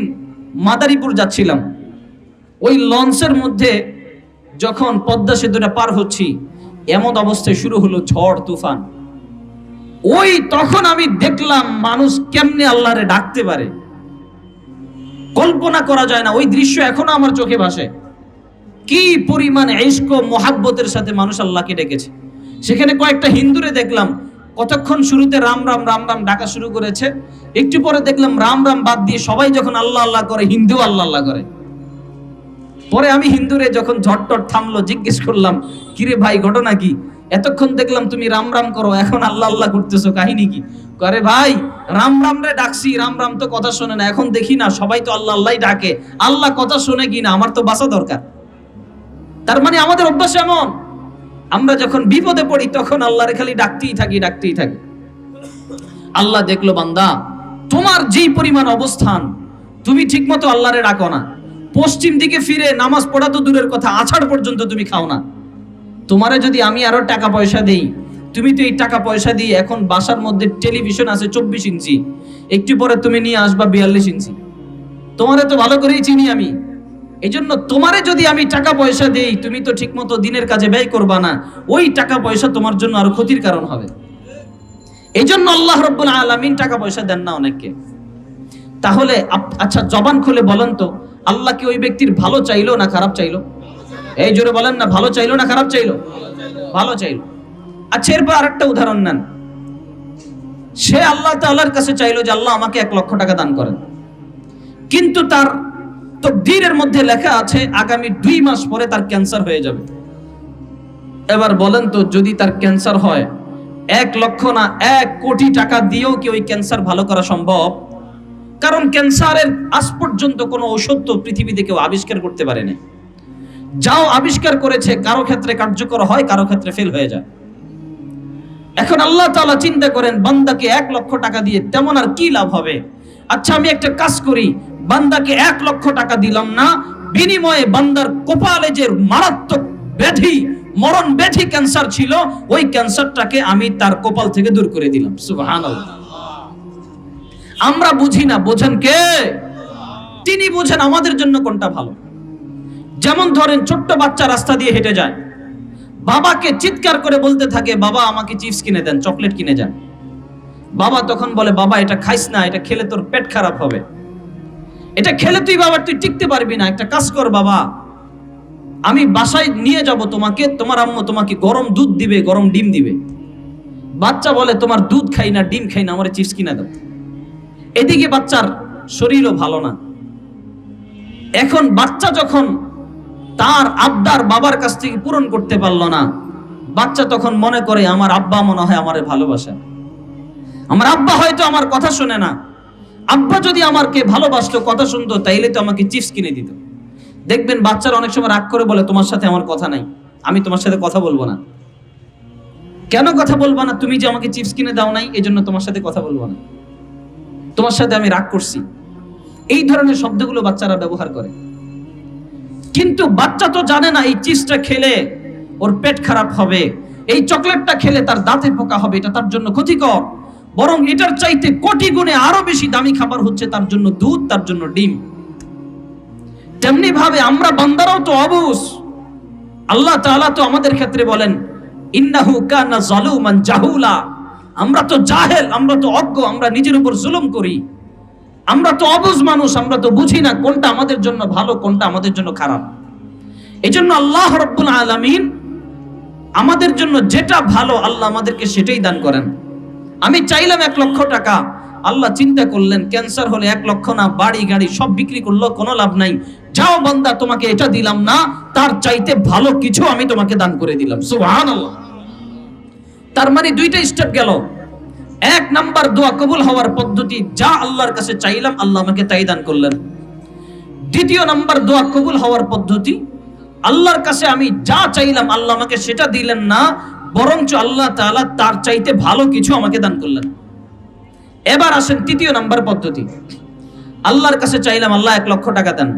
A: মাদারীপুর যাচ্ছিলাম, ওই লঞ্চের মধ্যে যখন পদ্মা সেতুটা পার হচ্ছি এমন অবস্থায় শুরু হলো ঝড় তুফান। ওই তখন আমি দেখলাম মানুষ কেমনে আল্লাহরে ডাকতে পারে, কল্পনা করা যায় না। ওই দৃশ্য এখনো আমার চোখে ভাসে। কি পরিমাণ ইশক ও মোহাব্বতের সাথে মানুষ আল্লাহকে ডেকেছে। সেখানে কয়েকটা হিন্দুরে দেখলাম কতক্ষণ শুরুতে রাম রাম রাম রাম ডাকা শুরু করেছে, একটু পরে দেখলাম রাম রাম বাদ দিয়ে সবাই যখন আল্লাহ আল্লাহ করে হিন্দু আল্লাহ আল্লাহ করে। পরে আমি হিন্দুরে যখন ঝটটট থামলো জিজ্ঞেস করলাম কিরে ভাই ঘটনা কি, এতক্ষণ দেখলাম তুমি রাম রাম করো এখন আল্লাহ আল্লাহ করতেছো, কাহিনী কি? করে ভাই রাম রাম রে ডাকছি, রাম রাম তো কথা শোনে না, এখন দেখি না সবাই তো আল্লাহ আল্লাহ ডাকে, আল্লাহ কথা শোনে কি না, আমার তো বাঁচা দরকার। তার মানে আমাদের অভ্যাস এমন, আমরা যখন বিপদে পড়ি তখন আল্লাহরে খালি ডাকতেই থাকি। আল্লাহ দেখলো বান্দা তোমার যেই পরিমাণ অবস্থান তুমি ঠিকমতো আল্লাহরে ডাকো না, পশ্চিম দিকে ফিরে নামাজ পড়া তো দূরের কথা, আছাড় পর্যন্ত তুমি খাও না। তোমারে যদি আমি আরো টাকা পয়সা দেই, তুমি তো এই টাকা পয়সা দিয়ে এখন বাসার মধ্যে টেলিভিশন আছে 24 ইঞ্চি, একটু পরে তুমি নিয়ে আসবা 42 ইঞ্চি। তোমারে তো ভালো করেই চিনি আমি, এই জন্য তোমারে যদি আমি টাকা পয়সা দেই তুমি তো ঠিকমতো দিনের কাজে ব্যয় করবা না, ওই টাকা পয়সা তোমার জন্য আরো ক্ষতির কারণ হবে। এই জন্য আল্লাহ রাব্বুল আলামিন টাকা পয়সা দেন না অনেককে। তাহলে আচ্ছা জবান খুলে বলেন তো আল্লাহ কি ওই ব্যক্তির ভালো চাইলো না খারাপ চাইলো? এই জোরে বলেন না, ভালো চাইলো না খারাপ চাইলো? ভালো চাইলো। আচ্ছা এরপর আরেকটা উদাহরণ নেন। সে আল্লাহ তাআলার কাছে চাইলো যে আল্লাহ আমাকে 1 লক্ষ টাকা দান করেন, কিন্তু তার তকদীরের মধ্যে লেখা আছে আগামী 2 মাস পরে তার ক্যান্সার হয়ে যাবে। এবার বলেন তো, যদি তার ক্যান্সার হয়, 1 লক্ষ না 1 কোটি টাকা দিয়েও কি ওই ক্যান্সার ভালো করা সম্ভব? কারণ ক্যান্সারের আজ পর্যন্ত কোনো ঔষধ তো পৃথিবীতে কেউ আবিষ্কার করতে পারেনি। যাও আবিষ্কার করেছে, কারো ক্ষেত্রে কার্যকর হয়, কারো ক্ষেত্রে ফেল হয়ে যায়। এখন আল্লাহ তাআলা চিন্তা করেন, বান্দাকে 1 লক্ষ টাকা দিয়ে তেমন আর কি লাভ হবে? আচ্ছা, আমি একটা কাজ করি, বান্দাকে 1 লক্ষ টাকা দিলাম না, বিনিময়ে বান্দার কপালে যে মারাত্মক ব্যাধি, মরণ ব্যাধি ক্যান্সার ছিল, ওই ক্যান্সারটাকে আমি তার কপাল থেকে দূর করে দিলাম। সুবহানাল্লাহ। আমরা বুঝি না, বোঝেন কে? তিনি বুঝেন আমাদের জন্য কোনটা ভালো। যেমন ধরেন, ছোট্ট বাচ্চা রাস্তা দিয়ে হেঁটে যায়, বাবাকে চিৎকার করে বলতে থাকে, বাবা আমাকে চিপস কিনে দেন, চকলেট কিনে দেন। বাবা তখন বলে, বাবা এটা খাইস না, এটা খেলে তোর পেট খারাপ হবে, এটা খেলে তুই বাবা তুই টিকতে পারবি না। একটা কাজ কর বাবা, আমি বাসায় নিয়ে যাব তোমাকে, তোমার আম্মু তোমাকে গরম দুধ দিবে, গরম ডিম দিবে। বাচ্চা বলে, তোমার দুধ খাই না, ডিম খাই না, আমার চিপস কিনে দাও। এদিকে বাচ্চার শরীরও ভালো না। এখন বাচ্চা যখন তার আবদার বাবার কাছ থেকে পূরণ করতে পারলো না, বাচ্চা তখন মনে করে, আমার আব্বা মনে হয় আমারে ভালোবাসে, আমার আব্বা হয়তো আমার কথা শুনে না। আব্বা যদি আমাকে ভালোবাসতো, কথা শুনতো, তাইলে তো আমাকে চিপস কিনে দিত। দেখবেন বাচ্চারা অনেক সময় রাগ করে বলে, তোমার সাথে আমার কথা নাই, আমি তোমার সাথে কথা বলবো না। কেন কথা বলবো না? তুমি যে আমাকে চিপস কিনে দাও নাই, এজন্য তোমার সাথে কথা বলবো না, তোমার সাথে আমি রাগ করছি। এই ধরনের শব্দগুলো বাচ্চারা ব্যবহার করে। কিন্তু বাচ্চা তো জানে না এই চিপসটা খেলে ওর পেট খারাপ হবে, এই চকলেটটা খেলে তার দাঁতে পোকা হবে, এটা তার জন্য ক্ষতিকর। বরং এটার চাইতে কোটি গুণে আরো বেশি দামি খাবার হচ্ছে তার জন্য দুধ, তার জন্য ডিম। তেমনি ভাবে আমরা বান্দারাও তো অবুঝ। আল্লাহ তাআলা তো আমাদের ক্ষেত্রে বলেন, ইন্নাহু কানা যালুমান জাহুলা। আমরা তো জাহেল, আমরা তো অজ্ঞ, আমরা নিজের উপর জুলুম করি। আমরা তো অবুঝ মানুষ, আমরা তো বুঝি না কোনটা আমাদের জন্য ভালো, কোনটা আমাদের জন্য খারাপ। এজন্য আল্লাহ রাব্বুল আলামিন আমাদের জন্য যেটা ভালো, আল্লাহ আমাদেরকে সেটাই দান করেন। আমি চাইলাম 1 লক্ষ টাকা, আল্লাহ চিন্তা করলেন, ক্যান্সার হলে 1 লক্ষ না, বাড়ি গাড়ি সব বিক্রি করলো, কোনো লাভ নাই। যাও বান্দা, তোমাকে এটা দিলাম না, তার চাইতে ভালো কিছু আমি তোমাকে দান করে দিলাম। সুবহানাল্লাহ। তার মানে 2টা স্টেপ গেল। 1 নাম্বার, দোয়া কবুল হওয়ার পদ্ধতি, যা আল্লাহর কাছে চাইলাম আল্লাহ আমাকে তাই দান করলেন। 2য় নাম্বার, দোয়া কবুল হওয়ার পদ্ধতি, আল্লাহর কাছে আমি যা চাইলাম আল্লাহ আমাকে সেটা দিলেন না, বরঞ্চ আল্লাহ তাআলা তার চাইতে ভালো কিছু আমাকে দান করলেন। এবার আসেন 3য় নাম্বার পদ্ধতি। আল্লাহর কাছে চাইলাম, আল্লাহ 1 লক্ষ টাকা দেন,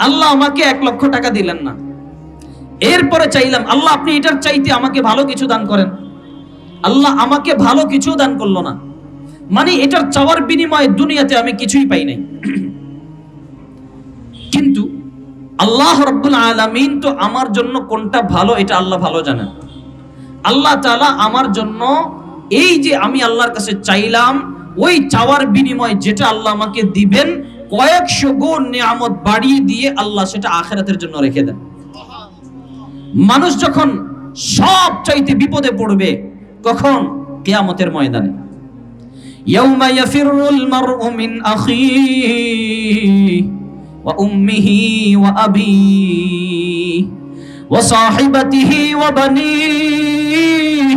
A: আল্লাহ আমাকে 1 লক্ষ টাকা দিলেন না। এরপরে চাইলাম, আল্লাহ আপনি এটার চাইতে আমাকে ভালো কিছু দান করেন, আল্লাহ আমাকে ভালো কিছু দান করলো না। মানে এটার চাওয়ার বিনিময়ে দুনিয়াতে আমি কিছুই পাই নাই। কিন্তু আল্লাহ রাব্বুল আলামিন তো আমার জন্য কোনটা ভালো এটা আল্লাহ ভালো জানেন। আল্লাহ তাআলা আমার জন্য এই যে আমি আল্লাহর কাছে চাইলাম, ওই চাওয়ার বিনিময়ে যেটা আল্লাহ আমাকে দিবেন, কয়েকশো গুণ নিয়ামত বাড়িয়ে দিয়ে আল্লাহ সেটা আখিরাতের জন্য রেখে দেন। মানুষ যখন সব চাইতে বিপদে পড়বে, কখন? কিয়ামতের ময়দানে। ইয়াউমা ইয়াফিরুল মারউ মিন আখিহি ওয়া উম্মিহি ওয়া আবিহি ওয়া সাহিবাতিহি ওয়া বানিহি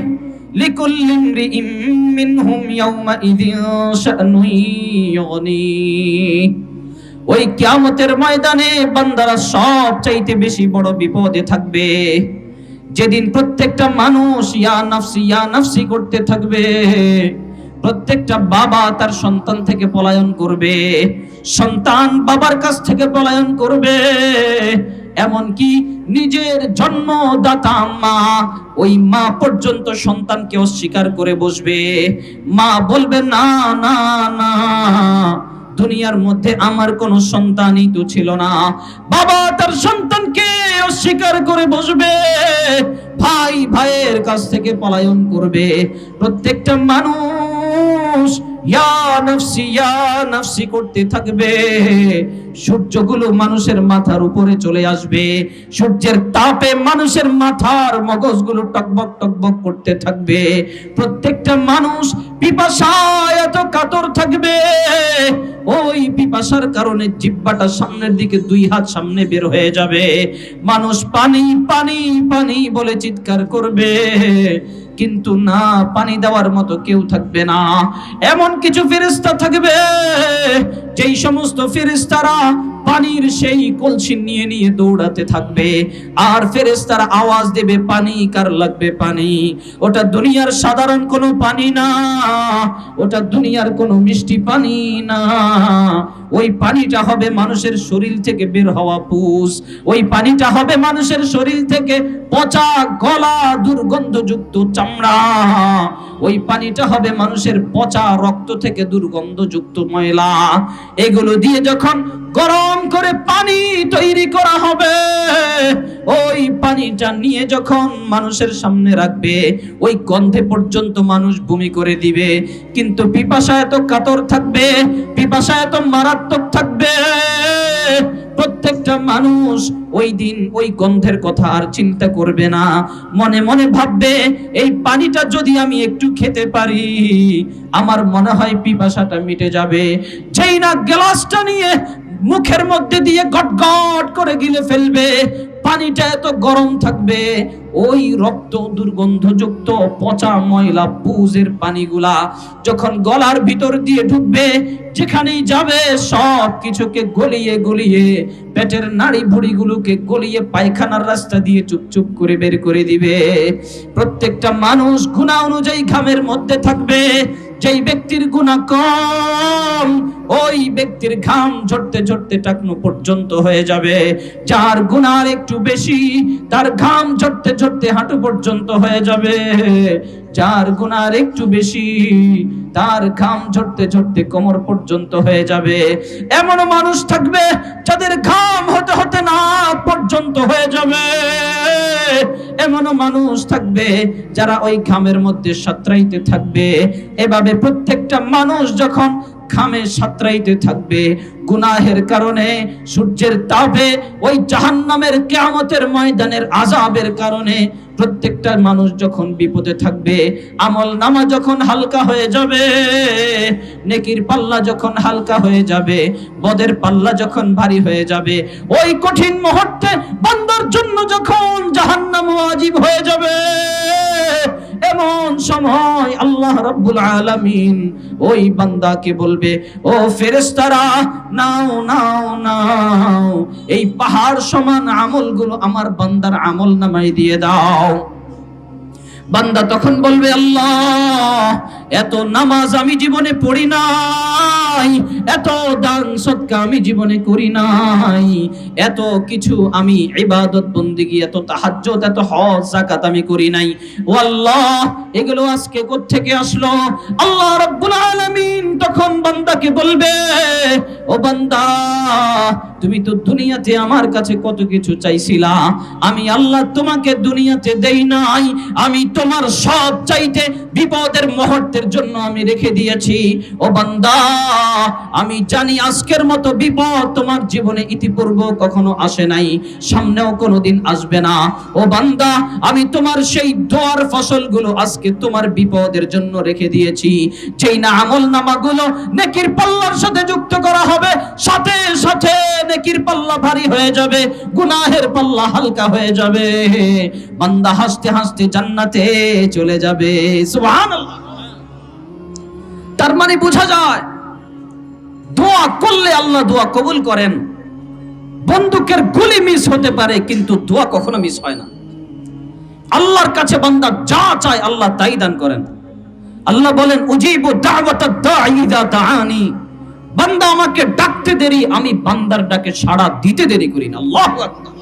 A: লিকুল্লি ইমরিইম মিনহুম ইয়াউমাইযিন শা'নুন ইউগনিহি। ওই কিয়ামতের ময়দানে বান্দারা সব চাইতে বেশি বড় বিপদে থাকবে, যেদিন প্রত্যেকটা মানুষ ইয়া নাফসি করতে থাকবে। প্রত্যেকটা বাবা তার সন্তান থেকে পলায়ন করবে, সন্তান বাবার কাছ থেকে পলায়ন করবে। এমনকি নিজের জন্মদাতা মা, ওই মা পর্যন্ত সন্তানকে অস্বীকার করে বসবে। মা বলবে, না না না, দুনিয়ার মধ্যে আমার কোনো সন্তানই তো ছিল না। বাবা তার সন্তানকে অস্বীকার করে বসবে, ভাই ভাইয়ের কাছ থেকে পলায়ন করবে। প্রত্যেকটা মানুষ ইয়া নাফসি করতে থাকবে। সূর্যগুলো মানুষের মাথার উপরে চলে আসবে, সূর্যের তাপে মানুষের মাথার মগজগুলো টকবক টকবক করতে থাকবে। প্রত্যেকটা মানুষ পিপাসায় এত কাতর থাকবে, ওই পিপাসার কারণে জিহ্বাটা সামনের দিকে 2 হাত সামনে বের হয়ে যাবে। মানুষ পানি পানি পানি বলে চিৎকার করবে, কিন্তু না, পানি দেওয়ার মতো কেউ থাকবে না। এমন কিছু ফেরেশতা থাকবে যেই সমস্ত ফেরেশতারা পানির সেই কলসি নিয়ে নিয়ে দৌড়াতে থাকবে, আর ফেরেশতারা আওয়াজ দেবে, পানি কার লাগবে পানি। ওটা দুনিয়ার সাধারণ কোনো পানি না, ওটা দুনিয়ার কোনো মিষ্টি পানি না, ওই পানিটা হবে মানুষের শরীর থেকে বের হওয়া পুষ, ওই পানিটা হবে মানুষের শরীর থেকে পচা গলা দুর্গন্ধযুক্ত চামড়া, ওই পানিটা হবে মানুষের পচা রক্ত থেকে দুর্গন্ধযুক্ত ময়লা। এগুলো দিয়ে যখন গরম করে পানি তৈরি করা হবে, ওই পানিটা নিয়ে যখন মানুষের সামনে রাখবে, ওই গন্ধে পর্যন্ত মানুষ বমি করে দিবে। কিন্তু পিপাসা এত কাতর থাকবে, পিপাসা এত মারাত্মক থাকবে, প্রত্যেকটা মানুষ ওই দিন ওই গন্ধের কথা আর চিন্তা করবে না। মনে মনে ভাববে, এই পানিটা যদি আমি একটু খেতে পারি, আমার মনে হয় পিপাসাটা মিটে যাবে। যেই না গ্লাসটা নিয়ে মুখের মধ্যে দিয়ে গটগট করে গিলে ফেলবে, পানিটা এত গরম থাকবে, ওই রক্ত দুর্গন্ধযুক্ত পচা ময়লা পুজের পানিগুলা যখন গলার ভিতর দিয়ে ঢুকবে, যেখানেই যাবে সব কিছুকে গলিয়ে গলিয়ে, পেটের নাড়ি ভুঁড়িগুলোকে গলিয়ে পায়খানার রাস্তা দিয়ে চুপচুপ করে বের করে দিবে। প্রত্যেকটা মানুষ গুনাহ অনুযায়ী ঘামের মধ্যে থাকবে। যেই ব্যক্তির গুনাহ কম, ওই ব্যক্তির ঘাম ঝরতে ঝরতে টাকনু পর্যন্ত হয়ে যাবে। যার গুনাহ একটু বেশি, তার ঘাম ঝরতে ঝরতে হাঁটু পর্যন্ত হয়ে যাবে। যার গুনাহ একটু বেশি, তার ঘাম ঝরতে ঝরতে কোমর পর্যন্ত হয়ে যাবে। এমন মানুষ থাকবে যাদের ঘাম হতে হতে নাক পর্যন্ত হয়ে যাবে। এমন মানুষ থাকবে যারা ওই ঘামের মধ্যে সাঁতরাইতে থাকবে। এভাবে প্রত্যেকটা মানুষ যখন ঘামে সাঁতরাইতে থাকবে, গুনাহের কারণে, সূর্যের তাপে, ওই জাহান্নামের কিয়ামতের ময়দানের আযাবের কারণে প্রত্যেকটা মানুষ যখন বিপদে থাকবে, আমল নামা যখন হালকা হয়ে যাবে, নেকির পাল্লা যখন হালকা হয়ে যাবে, বদের পাল্লা যখন ভারী হয়ে যাবে, ওই কঠিন মুহূর্তে বান্দার জন্য যখন জাহান্নাম ওয়াজিব হয়ে যাবে, এমন সময় আল্লাহ রাব্বুল আলামিন ওই বান্দাকে বলবে, ও ফেরেশতারা, নাও নাও নাও, এই পাহাড় সমান আমলগুলো আমার বান্দার আমল নামায় দিয়ে দাও। বান্দা তখন বলবে, আল্লাহ, এত নামাজ আমি জীবনে পড়ি নাই, এত দান সদকা আমি জীবনে করি নাই, এত কিছু আমি ইবাদত বন্দেগী, এত তাহাজ্জুদ, এত হজ যাকাত আমি করি নাই। ও আল্লাহ, এগুলো আজকে কোত্থেকে আসলো? আল্লাহ রাব্বুল আলামিন তখন বান্দাকে বলবে, ও বান্দা, তুমি তো দুনিয়াতে আমার কাছে কত কিছু চাইছিলা, আমি আল্লাহ তোমাকে দুনিয়াতে দেই নাই, আমি তোমার সব চাইতে বিপদের মুহূর্তের জন্য আমি রেখে দিয়েছি। ও বান্দা, আমি জানি আজকের মতো বিপদ তোমার জীবনে ইতিপূর্বে কখনো আসে নাই, সামনেও কোনোদিন আসবে না। ও বান্দা, আমি তোমার সেই দোয়ার ফসলগুলো আজকে তোমার বিপদের জন্য রেখে দিয়েছি। যেই না আমল নামাগুলো নেকির পাল্লার সাথে যুক্ত করা হবে, সাথে সাথে নেকির পাল্লা ভারী হয়ে যাবে, গুনাহের পাল্লা হালকা হয়ে যাবে, বান্দা হাসতে হাসতে জান্নাতে চলে যাবে। সুবহানাল্লাহ। তার মানে বোঝা যায়, দোয়া করলে আল্লাহ দোয়া কবুল করেন। বন্দুকের গুলি মিস হতে পারে, কিন্তু দোয়া কখনো মিস হয় না। আল্লাহর কাছে বান্দা যা চায় আল্লাহ তাই দান করেন। আল্লাহ বলেন, উজিবু দাওয়াতাদ দাঈ ইযা দাআনি, বান্দা আমাকে ডাকতে দেরি, আমি বান্দার ডাকে সাড়া দিতে দেরি করি না। আল্লাহু আকবার।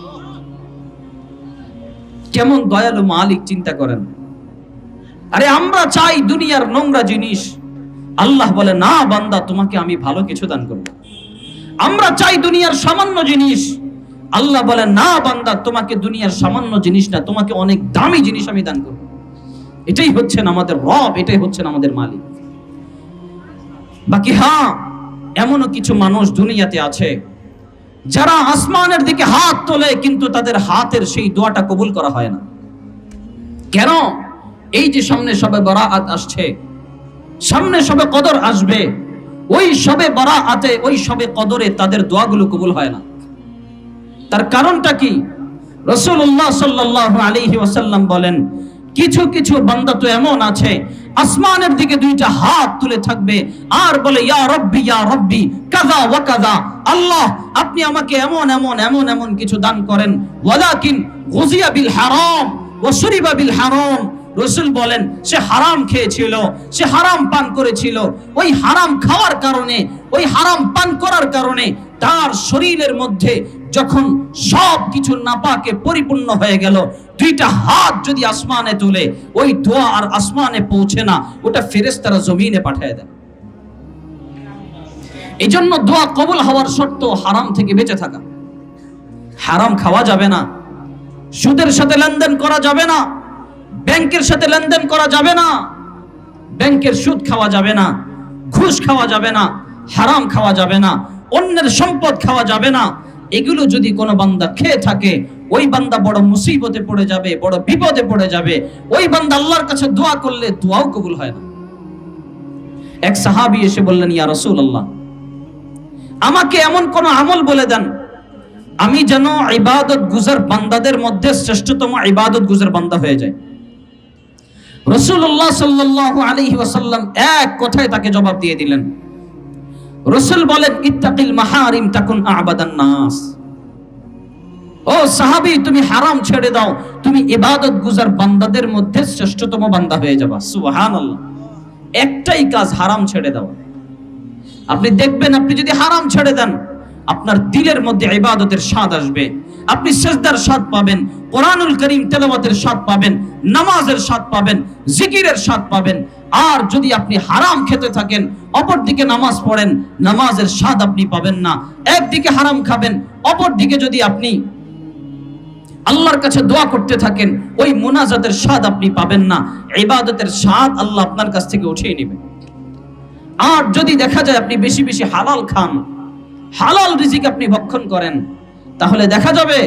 A: কেমন দয়ালু মালিক, চিন্তা করেন। আরে আমরা চাই দুনিয়ার নোংরা জিনিস, আল্লাহ বলে, না বান্দা, তোমাকে আমি ভালো কিছু দান করব। আমরা চাই দুনিয়ার সামান্য জিনিস, আল্লাহ বলে, না বান্দা, তোমাকে দুনিয়ার সামান্য জিনিস না, তোমাকে অনেক দামি জিনিস আমি দান করব। এটাই হচ্ছেন আমাদের রব, এটাই হচ্ছেন আমাদের মালিক। বাকি হ্যাঁ, এমনও কিছু মানুষ দুনিয়াতে আছে যারা আসমানের দিকে হাত তোলে কিন্তু তাদের হাতের সেই দোয়াটা কবুল করা হয় না। কেন? এই যে সামনে শবে বরাআত আসছে, সামনে শবে কদর আসবে, ওই শবে বরাআতে, ওই শবে কদরে তাদের দোয়াগুলো কবুল হয় না। তার কারণটা কি? রাসূলুল্লাহ সাল্লাল্লাহু আলাইহি ওয়াসাল্লাম বলেন, কিছু কিছু বান্দা তো এমন আছে আসমানের দিকে দুইটা হাত তুলে থাকবে আর বলে, ইয়া রব্বি কাযা ওয়া কাযা, আল্লাহ আপনি আমাকে এমন এমন এমন এমন কিছু দান করেন। ওয়ালাকিন গুযিয়া বিল হারাম ওয়া শুরিবা বিল হারাম। রাসূল বলেন, সে হারাম খেয়েছিল, সে হারাম পান করেছিল, ওই হারাম খাওয়ার কারণে, ওই হারাম পান করার কারণে তার শরীরের মধ্যে যখন সব কিছু নাপাকে পরিপূর্ণ হয়ে গেল, দুইটা হাত যদি আসমানে তুলে, ওই দোয়া আর আসমানে পৌঁছে না, ওটা ফেরেশতারা জমিনে পাঠিয়ে দেয়। এই জন্য দোয়া কবুল হওয়ার শর্ত হারাম থেকে বেঁচে থাকা। হারাম খাওয়া যাবে না, সুদের সাথে লেনদেন করা যাবে না, ব্যাংকের সাথে লেনদেন করা যাবে না, ব্যাংকের সুদ খাওয়া যাবে না, ঘুষ খাওয়া যাবে না, হারাম খাওয়া যাবে না, অন্যের সম্পদ খাওয়া যাবে না। এগুলো যদি কোনো বান্দা খেয়ে থাকে, ওই বান্দা বড় মুসিবতে পড়ে যাবে, বড় বিপদে পড়ে যাবে। ওই বান্দা আল্লাহর কাছে দোয়া করলে দোয়াও কবুল হয় না। এক সাহাবী এসে বললেন, ইয়া রাসূলুল্লাহ, আমাকে এমন কোন আমল বলে দেন আমি যেন ইবাদত গুজার বান্দাদের মধ্যে শ্রেষ্ঠতম ইবাদত গুজার বান্দা হয়ে যায়। রাসূলুল্লাহ সাল্লাল্লাহু আলাইহি ওয়াসাল্লাম এক কথায় তাকে জবাব দিয়ে দিলেন। রাসূল বলেন, ইত্তাকিল মাহারিম তাকুন আবাদান নাস। ও সাহাবী, তুমি হারাম ছেড়ে দাও, তুমি ইবাদত গুজার বান্দাদের মধ্যে শ্রেষ্ঠতম বান্দা হয়ে যাবা। সুবহানাল্লাহ। একটাই কাজ, হারাম ছেড়ে দাও। আপনি দেখবেন, আপনি যদি হারাম ছেড়ে দেন, আপনার দিলের মধ্যে ইবাদতের স্বাদ আসবে, আপনি সিজদার স্বাদ পাবেন, কোরআনুল কারীম তেলাওয়াতের স্বাদ পাবেন, নামাজের স্বাদ পাবেন, জিকিরের স্বাদ পাবেন। আর যদি আপনি হারাম খেতে থাকেন, অপর দিকে নামাজ পড়েন, নামাজের স্বাদ আপনি পাবেন না। একদিকে হারাম খাবেন, অপর দিকে যদি আপনি আল্লাহর কাছে দোয়া করতে থাকেন, ওই মুনাজাতের স্বাদ আপনি পাবেন না। ইবাদতের স্বাদ আল্লাহ আপনার কাছ থেকে উঠিয়ে নেবেন। আর যদি দেখা যায় আপনি বেশি বেশি হালাল খান, হালাল রিজিক আপনি ভক্ষণ করেন, তাহলে দেখা যাবে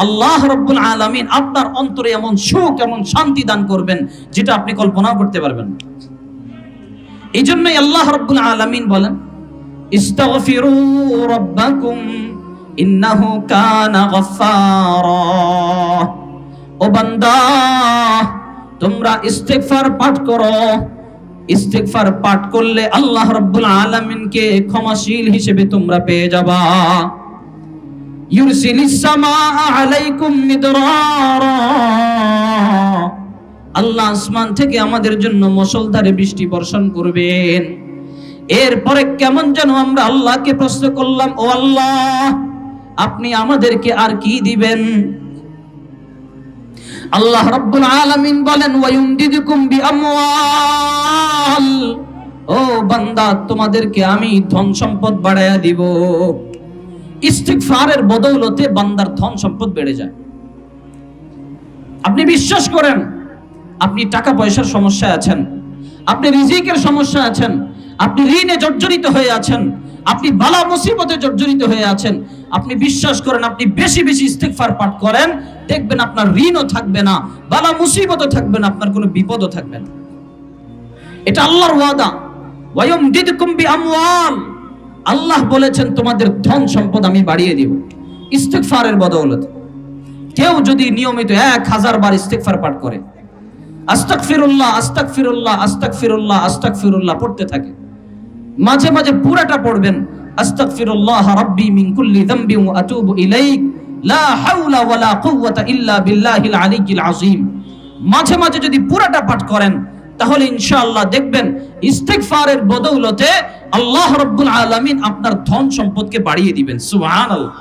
A: আল্লাহ রাব্বুল আলামিন আপনার অন্তরে এমন সুখ, এমন শান্তি দান করবেন যেটা আপনি কল্পনাও করতে পারবেন না। এই জন্যই আল্লাহ রাব্বুল আলামিন বলেন, ইস্তাগফিরু রাব্বাকুম ইন্নাহু কানা গফফারা। ও বান্দা, তোমরা ইস্তিগফার পাঠ করো। ইস্তিগফার পাঠ করলে আল্লাহ রাব্বুল আলামিনকে ক্ষমাশীল হিসেবে তোমরা পেয়ে যাবা। ইউরসিলিস সামাআ আলাইকুম মিদরারা। আল্লাহ আসমান থেকে আমাদের জন্য মুষলধারে বৃষ্টি বর্ষণ করবেন। এরপরে কেমন যেন আমরা আল্লাহকে প্রশ্ন করলাম, ও আল্লাহ, আপনি আমাদেরকে আর কি দিবেন? আল্লাহ রাব্বুল আলামিন বলেন, ওয়ায়ুমদিদুকুম বিআমওয়াল। ও বান্দা, তোমাদেরকে আমি ধন সম্পদ বাড়ায়া দিব। ইস্তিগফারের বদৌলতে বান্দার ধন সম্পদ বেড়ে যায়। আপনি বিশ্বাস করেন, আপনি টাকা পয়সার সমস্যায় আছেন, আপনি রিজিকের সমস্যা আছেন, আপনি ঋণে জর্জরিত হয়ে আছেন, আপনি বালা মুসিবতে জর্জরিত হয়ে আছেন, আপনি বিশ্বাস করেন, আপনি বেশি বেশি ইস্তিগফার পাঠ করেন, দেখবেন আপনার ঋণও থাকবে না, বালা মুসিবতও থাকবে না, আপনার কোনো বিপদও থাকবে না। এটা আল্লাহর ওয়াদা। ওয়ায়ুমদিদুকুম বিআমওয়াল। আল্লাহ বলেছেন তোমাদের ধন সম্পদ আমি বাড়িয়ে দিব ইস্তিগফারের বদৌলতে। কেউ যদি নিয়মিত 1000 বার ইস্তিগফার পাঠ করে, আস্তাগফিরুল্লাহ আস্তাগফিরুল্লাহ আস্তাগফিরুল্লাহ আস্তাগফিরুল্লাহ পড়তে থাকে, মাঝে মাঝে পুরাটা পড়বেন, আস্তাগফিরুল্লাহ রাব্বি মিন কুল্লি যামবিন ওয়া আতুবু ইলাইক লা হাওলা ওয়ালা কুওয়াতা ইল্লা বিল্লাহিল আলিয়্যিল আযীম। মাঝে মাঝে যদি পুরাটা পাঠ করেন, তাহলে ইনশাআল্লাহ দেখবেন ইস্তিগফারের বদৌলতে আল্লাহ রাব্বুল আলামিন আপনার ধন সম্পদকে বাড়িয়ে দিবেন। সুবহানাল্লাহ।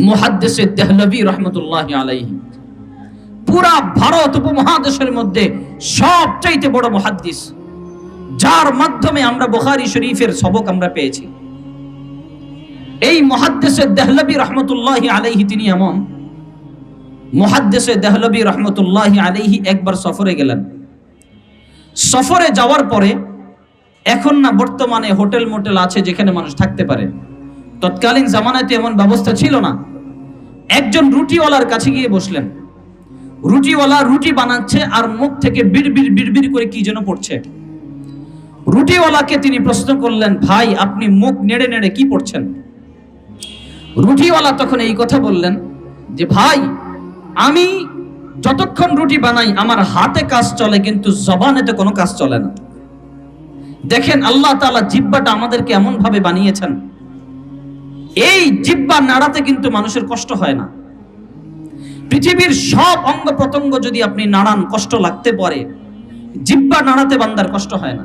A: মুহাদ্দিস দেহলভী রাহমাতুল্লাহি আলাইহি পুরা ভারত উপমহাদেশের মধ্যে সবচাইতে বড় মুহাদ্দিস, যার মাধ্যমে আমরা বুখারী শরীফের সবক আমরা পেয়েছি। এই মুহাদ্দিস দেহলভী রাহমাতুল্লাহি আলাইহি তিনি এমন মুহাদ্দিস দেহলভী রাহমাতুল্লাহি আলাইহি একবার সফরে গেলেন। সফরে যাওয়ার পরে, এখন না বর্তমানে হোটেল মোটেল আছে যেখানে মানুষ থাকতে পারে, তৎকালীন জামানাতে এমন ব্যবস্থা ছিল না। একজন রুটিওয়ালার কাছে গিয়ে বসলেন। রুটিওয়ালা রুটি বানাচ্ছে আর মুখ থেকে বিড়বিড় বিড়বিড় করে কি যেন পড়ছে। রুটিওয়ালাকে তিনি প্রশ্ন করলেন, ভাই আপনি মুখ নেড়ে নেড়ে কি পড়ছেন? রুটিওয়ালা তখন এই কথা বললেন যে ভাই, আমি যতক্ষণ রুটি বানাই আমার হাতে কাজ চলে, কিন্তু জবানেতে কোনো কাজ চলে না। দেখেন আল্লাহ তাআলা জিহ্বাটা আমাদেরকে এমন ভাবে বানিয়েছেন, এই জিহ্বা নাড়াতে কিন্তু মানুষের কষ্ট হয় না। পৃথিবীর সব অঙ্গ প্রত্যঙ্গ যদি আপনি নাড়ান কষ্ট লাগতে পারে, জিহ্বা নাড়াতে বান্দার কষ্ট হয় না।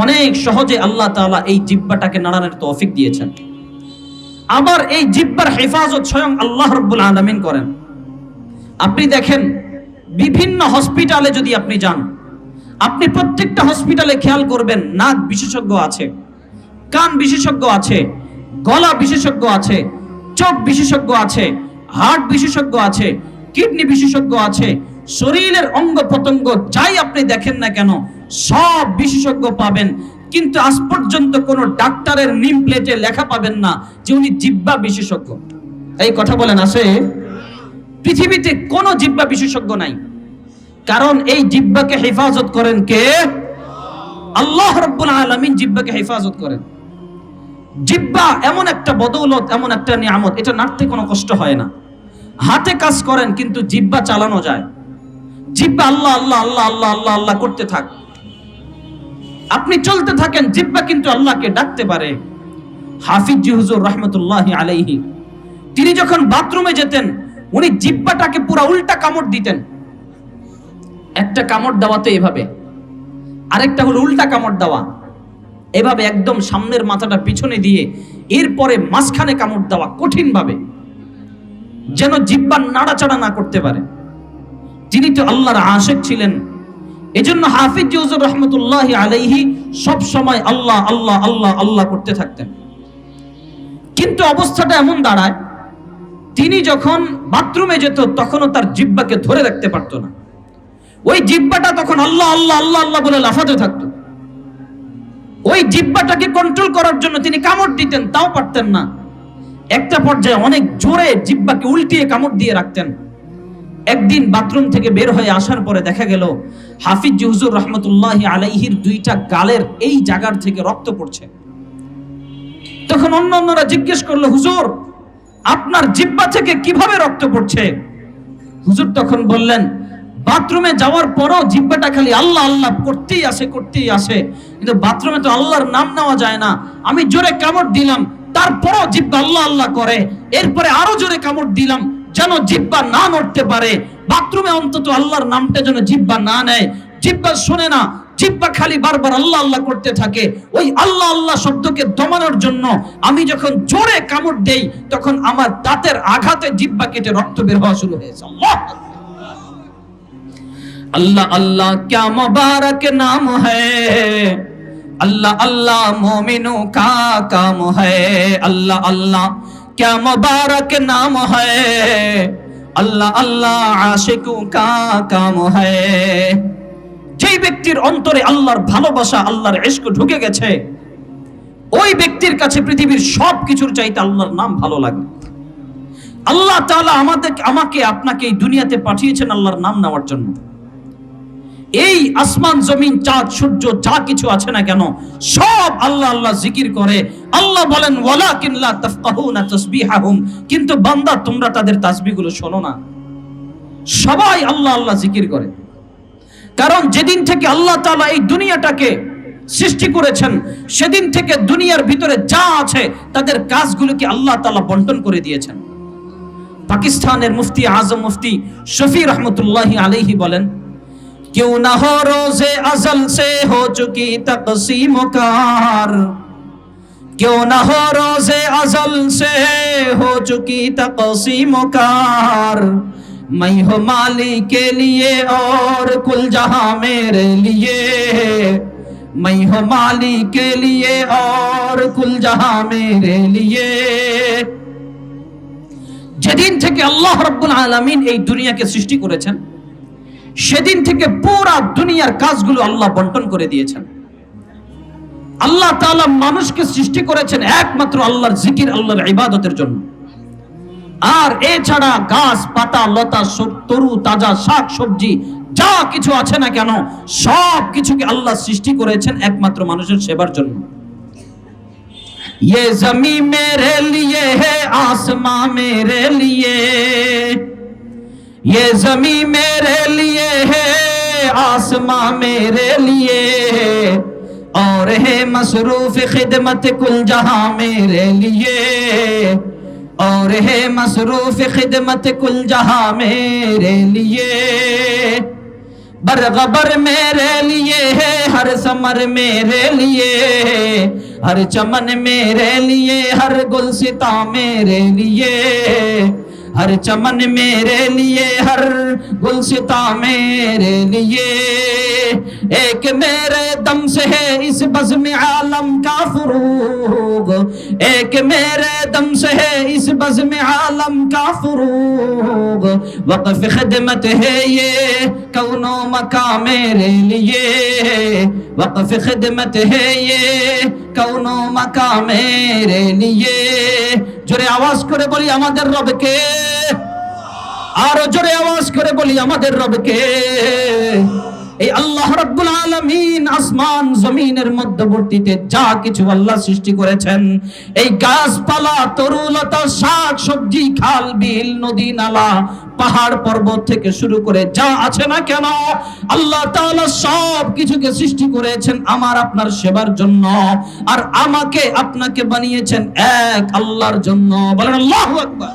A: অনেক সহজে আল্লাহ তাআলা এই জিহ্বাটাকে নাড়ানোর তৌফিক দিয়েছেন। আবার এই জিহ্বার হেফাজত স্বয়ং আল্লাহ রাব্বুল আলামিন করেন। আপনি দেখেন বিভিন্ন হসপিটালে যদি আপনি যান, আপনি প্রত্যেকটা হসপিটালে খেয়াল করবেন নাক বিশেষজ্ঞ আছে, কান বিশেষজ্ঞ আছে, গলা বিশেষজ্ঞ আছে, চোখ বিশেষজ্ঞ আছে, হার্ট বিশেষজ্ঞ আছে, কিডনি বিশেষজ্ঞ আছে, শরীরের অঙ্গ প্রত্যঙ্গ যাই আপনি দেখেন না কেন সব বিশেষজ্ঞ পাবেন। কিন্তু আজ পর্যন্ত কোন ডাক্তারের নেম প্লেটে লেখা পাবেন না যে উনি জিহ্বা বিশেষজ্ঞ। এই কথা বলেন আছে? পৃথিবীতে কোনো জিহ্বা বিশেষজ্ঞ নাই, কারণ এই জিহ্বাকে হেফাজত করেন কে? আল্লাহ রাব্বুল আলামিন জিহ্বাকে হেফাজত করেন। জিহ্বা এমন একটা বদৌলত, এমন একটা নিয়ামত, এটা নাড়তে কোনো কষ্ট হয় না। হাতে কাজ করেন কিন্তু জিহ্বা চালানো যায়। জিহ্বা আল্লাহ আল্লাহ আল্লাহ আল্লাহ আল্লাহ আল্লাহ করতে থাক, আপনি চলতে থাকেন, জিহ্বা কিন্তু আল্লাহকে ডাকতে পারে। হাফিজ জি হুজুর রাহমাতুল্লাহি আলাইহি তিনি যখন বাথরুমে যেতেন উনি জিহ্বাটাকে পুরো উল্টা কামড় দিতেন। একটা কামড় দেওয়াতে এভাবে, আরেকটা হলো উল্টা কামড় দেওয়া, এভাবে একদম সামনের মাথাটা পিছনে দিয়ে এরপরে মাঝখানে কামড় দেওয়া কঠিন ভাবে, যেন জিহ্বা নাড়াচাড়া না করতে পারে। তিনি তো আল্লাহর আশিক ছিলেন। এজন্য হাফিজ জি হুজুর রাহমাতুল্লাহি আলাইহি সব সময় আল্লাহ আল্লাহ আল্লাহ আল্লাহ করতে থাকতেন। কিন্তু অবস্থাটা এমন দাঁড়ায়, তিনি যখন বাথরুমে যেত তখনও তার জিহ্বাকে ধরে রাখতে পারত না। ওই জিহ্বাটা তখন আল্লাহ আল্লাহ আল্লাহ আল্লাহ বলে লাফাতে থাকতো। ওই জিহ্বাটাকে কন্ট্রোল করার জন্য তিনি কামড় দিতেন, তাও পারতেন না। একটা পর্যায়ে অনেক জোরে জিহ্বাকে উল্টিয়ে কামড় দিয়ে রাখতেন। একদিন বাথরুম থেকে বের হয়ে আসার পরে দেখা গেল হাফিজ জি হুজুর রাহমাতুল্লাহি আলাইহির দুইটা গালের এই জায়গার থেকে রক্ত পড়ছে। তখন অন্যরা জিজ্ঞেস করলো, হুজুর আপনার জিহ্বা থেকে কিভাবে রক্ত পড়ছে? হুজুর তখন বললেন, বাথরুমে যাওয়ার পরও জিহ্বাটা খালি আল্লাহ আল্লাহ করতেই আসে, কিন্তু বাথরুমে তো আল্লাহর নাম নেওয়া যায় না। আমি জোরে কামড় দিলাম, তারপরও জিহ্বা আল্লাহ আল্লাহ করে, এরপরে আরো জোরে কামড় দিলাম যেন জিহ্বা না নড়তে পারে। বাথরুমে অন্তত আল্লাহর নামটা যেন জিহ্বা না নেয়, জিহ্বা শোনে না, জিহ্বা খালি বারবার আল্লাহ আল্লাহ করতে থাকে। ওই আল্লাহ আল্লাহ শব্দকে দমানোর জন্য আমি যখন জোরে কামড় দেই তখন আমার দাঁতের আঘাতে জিহ্বা কেটে রক্ত বের হওয়া শুরু হয়েছে। আল্লাহ আল্লাহ क्या मुबारक नाम है, अल्लाह अल्लाह मोमिनों का काम है, अल्लाह अल्लाह क्या मुबारक नाम है, अल्लाह अल्लाह आशिकों का काम है। যেই ব্যক্তির অন্তরে আল্লাহর ভালোবাসা, আল্লাহর ইশক ঢুকে গেছে, ওই ব্যক্তির কাছে পৃথিবীর সব কিছুর চাইতে আল্লাহর নাম ভালো লাগে। আল্লাহ তাআলা আমাকে আপনাকে এই দুনিয়াতে পাঠিয়েছেন আল্লাহর নাম নেওয়ার জন্য। এই আসমান জমিন চাঁদ সূর্য যা কিছু আছে না কেন সব আল্লাহ আল্লাহ জিকির করে। আল্লাহ বলেন ওয়ালাকিন লা তাফকাহুনা তাসবিহাহুম, কিন্তু বান্দা তোমরা তাদের তাসবিহগুলো শোনো না। সবাই আল্লাহ আল্লাহ জিকির করে, কারণ যেদিন থেকে আল্লাহ তাআলা এই দুনিয়াটাকে সৃষ্টি করেছেন সেদিন থেকে দুনিয়ার ভিতরে যা আছে তাদের কাজগুলোকে আল্লাহ তাআলা বন্টন করে দিয়েছেন। পাকিস্তানের মুফতি আজম মুফতি শফি রহমতুল্লাহি আলাইহি বলেন, क्यों ना हो रोज़े अज़ल से हो चुकी तक़सीम कार, क्यों ना हो रोज़े अज़ल से हो चुकी तक़सीम कार, मैं हो माली के लिए और कुल जहां मेरे लिए, मैं हो माली के लिए और कुल जहां मेरे लिए। যেদিন থেকে আল্লাহ রাব্বুল আলামিন এই দুনিয়াকে সৃষ্টি করেছেন সেদিন থেকে পুরা দুনিয়ার কাজগুলো আল্লাহ বন্টন করে দিয়েছেন। আল্লাহ তাআলা মানুষকে সৃষ্টি করেছেন একমাত্র আল্লাহর জিকির, আল্লাহর ইবাদতের জন্য। আর এছাড়া গাছ পাতা লতা তরু তাজা শাক সবজি যা কিছু আছে না কেন সব কিছুকে আল্লাহ সৃষ্টি করেছেন একমাত্র মানুষের সেবার জন্য। ये जमीन मेरे लिए है आसमां मेरे लिए, ये जमीन मेरे लिए है आसमां मेरे लिए, और है मसरूफ खिदमत कुल जहां मेरे लिए, और है मसरूफ खिदमत कुल जहां मेरे लिए, बरगबर मेरे लिए है हर समर मेरे लिए, हर चमन मेरे लिए हर गुलसिता मेरे लिए, हर चमन मेरे लिए हर गुलसिता मेरे लिए, एक मेरे दम से है इस बज़्म आलम का फुरूग, एक मेरे दम से है इस बज़्म आलम का फुरूग, वक़्फ़ खिदमत है ये कौनो मका मेरे लिए, वक़्फ़ खिदमत है ये कौनो मका मेरे लिए। জোরে আওয়াজ করে বলি আমাদের রবকে, আরো জোরে আওয়াজ করে বলি আমাদের রবকে। এই আল্লাহ রাব্বুল আলামিন আসমান জমিনের মধ্যবর্তীতে যা কিছু আল্লাহ সৃষ্টি করেছেন, এই গাছপালা তরুলতা শাক সবজি খাল বিল নদী নালা পাহাড় পর্বত থেকে শুরু করে যা আছে না কেন আল্লাহ তাআলা সব কিছুকে সৃষ্টি করেছেন আমার আপনার সেবার জন্য, আর আমাকে আপনাকে বানিয়েছেন এক আল্লাহর জন্য। বলেন আল্লাহু আকবার।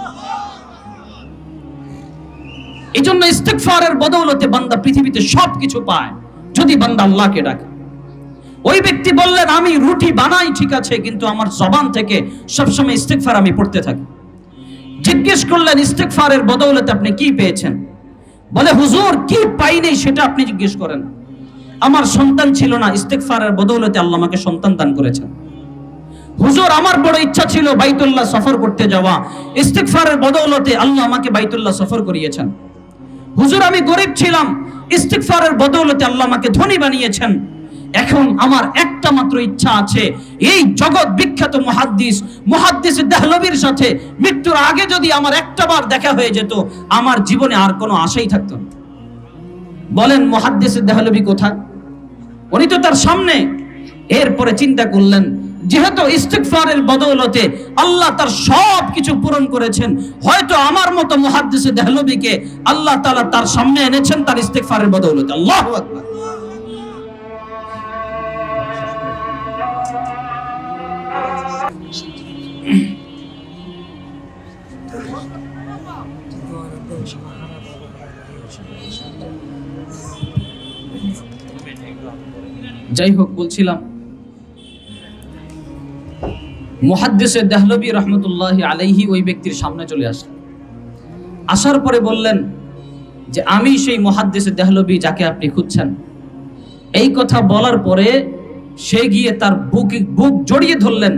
A: এই জন্য ইস্তিগফারের বদৌলতে বান্দা পৃথিবীতে সবকিছু পায় যদি বান্দা আল্লাহকে ডাকে। ওই ব্যক্তি বললেন আমি রুটি বানাই ঠিক আছে, কিন্তু আমার জবান থেকে সবসময় ইস্তিগফার আমি পড়তে থাকি। জিজ্ঞেস করলেন ইস্তিগফারের বদৌলতে আপনি কি পেয়েছেন? বলে হুজুর কি পাইনি সেটা আপনি জিজ্ঞেস করেন। আমার সন্তান ছিল না, ইস্তিগফারের বদৌলতে আল্লাহ আমাকে সন্তান দান করেছেন। হুজুর আমার বড় ইচ্ছা ছিল বাইতুল্লাহ সফর করতে যাওয়া, ইস্তিগফারের বদৌলতে আল্লাহ আমাকে বাইতুল্লাহ সফর করিয়েছেন। হুজুর আমি গরিব ছিলাম, ইস্তিগফারের বদৌলতে আল্লাহ আমাকে ধনী বানিয়েছেন। এখন আমার একটা মাত্র ইচ্ছা আছে, এই জগৎ বিখ্যাত মুহাদ্দিস দেহলভীর সাথে মৃত্যুর আগে যদি আমার একটা বার দেখা হয়ে যেত, আমার জীবনে আর কোনো আশাই থাকতো না। বলেন মুহাদ্দিস দেহলভী কোথায়? উনি তো তার সামনে। এরপরে চিন্তা করলেন যেহেতু ইস্তিগফারের বদৌলতে আল্লাহ তার সব কিছু পূরণ করেছেন, হয়তো আমার মতো মুহাদ্দিস দেহলভীকে আল্লাহ তাআলা তার সামনে এনেছেন তার ইস্তিগফারের বদৌলতে। আল্লাহু আকবার। যাই হোক, বলছিলাম মুহাদ্দিস দেহলভী রহমতুল্লাহি আলাইহি ওই ব্যক্তির সামনে চলে আসলেন। আসার পরে বললেন যে আমি সেই মুহাদ্দিস দেহলভী যাকে আপনি খুঁজছেন। এই কথা বলার পরে সে গিয়ে তার বুক জড়িয়ে ধরলেন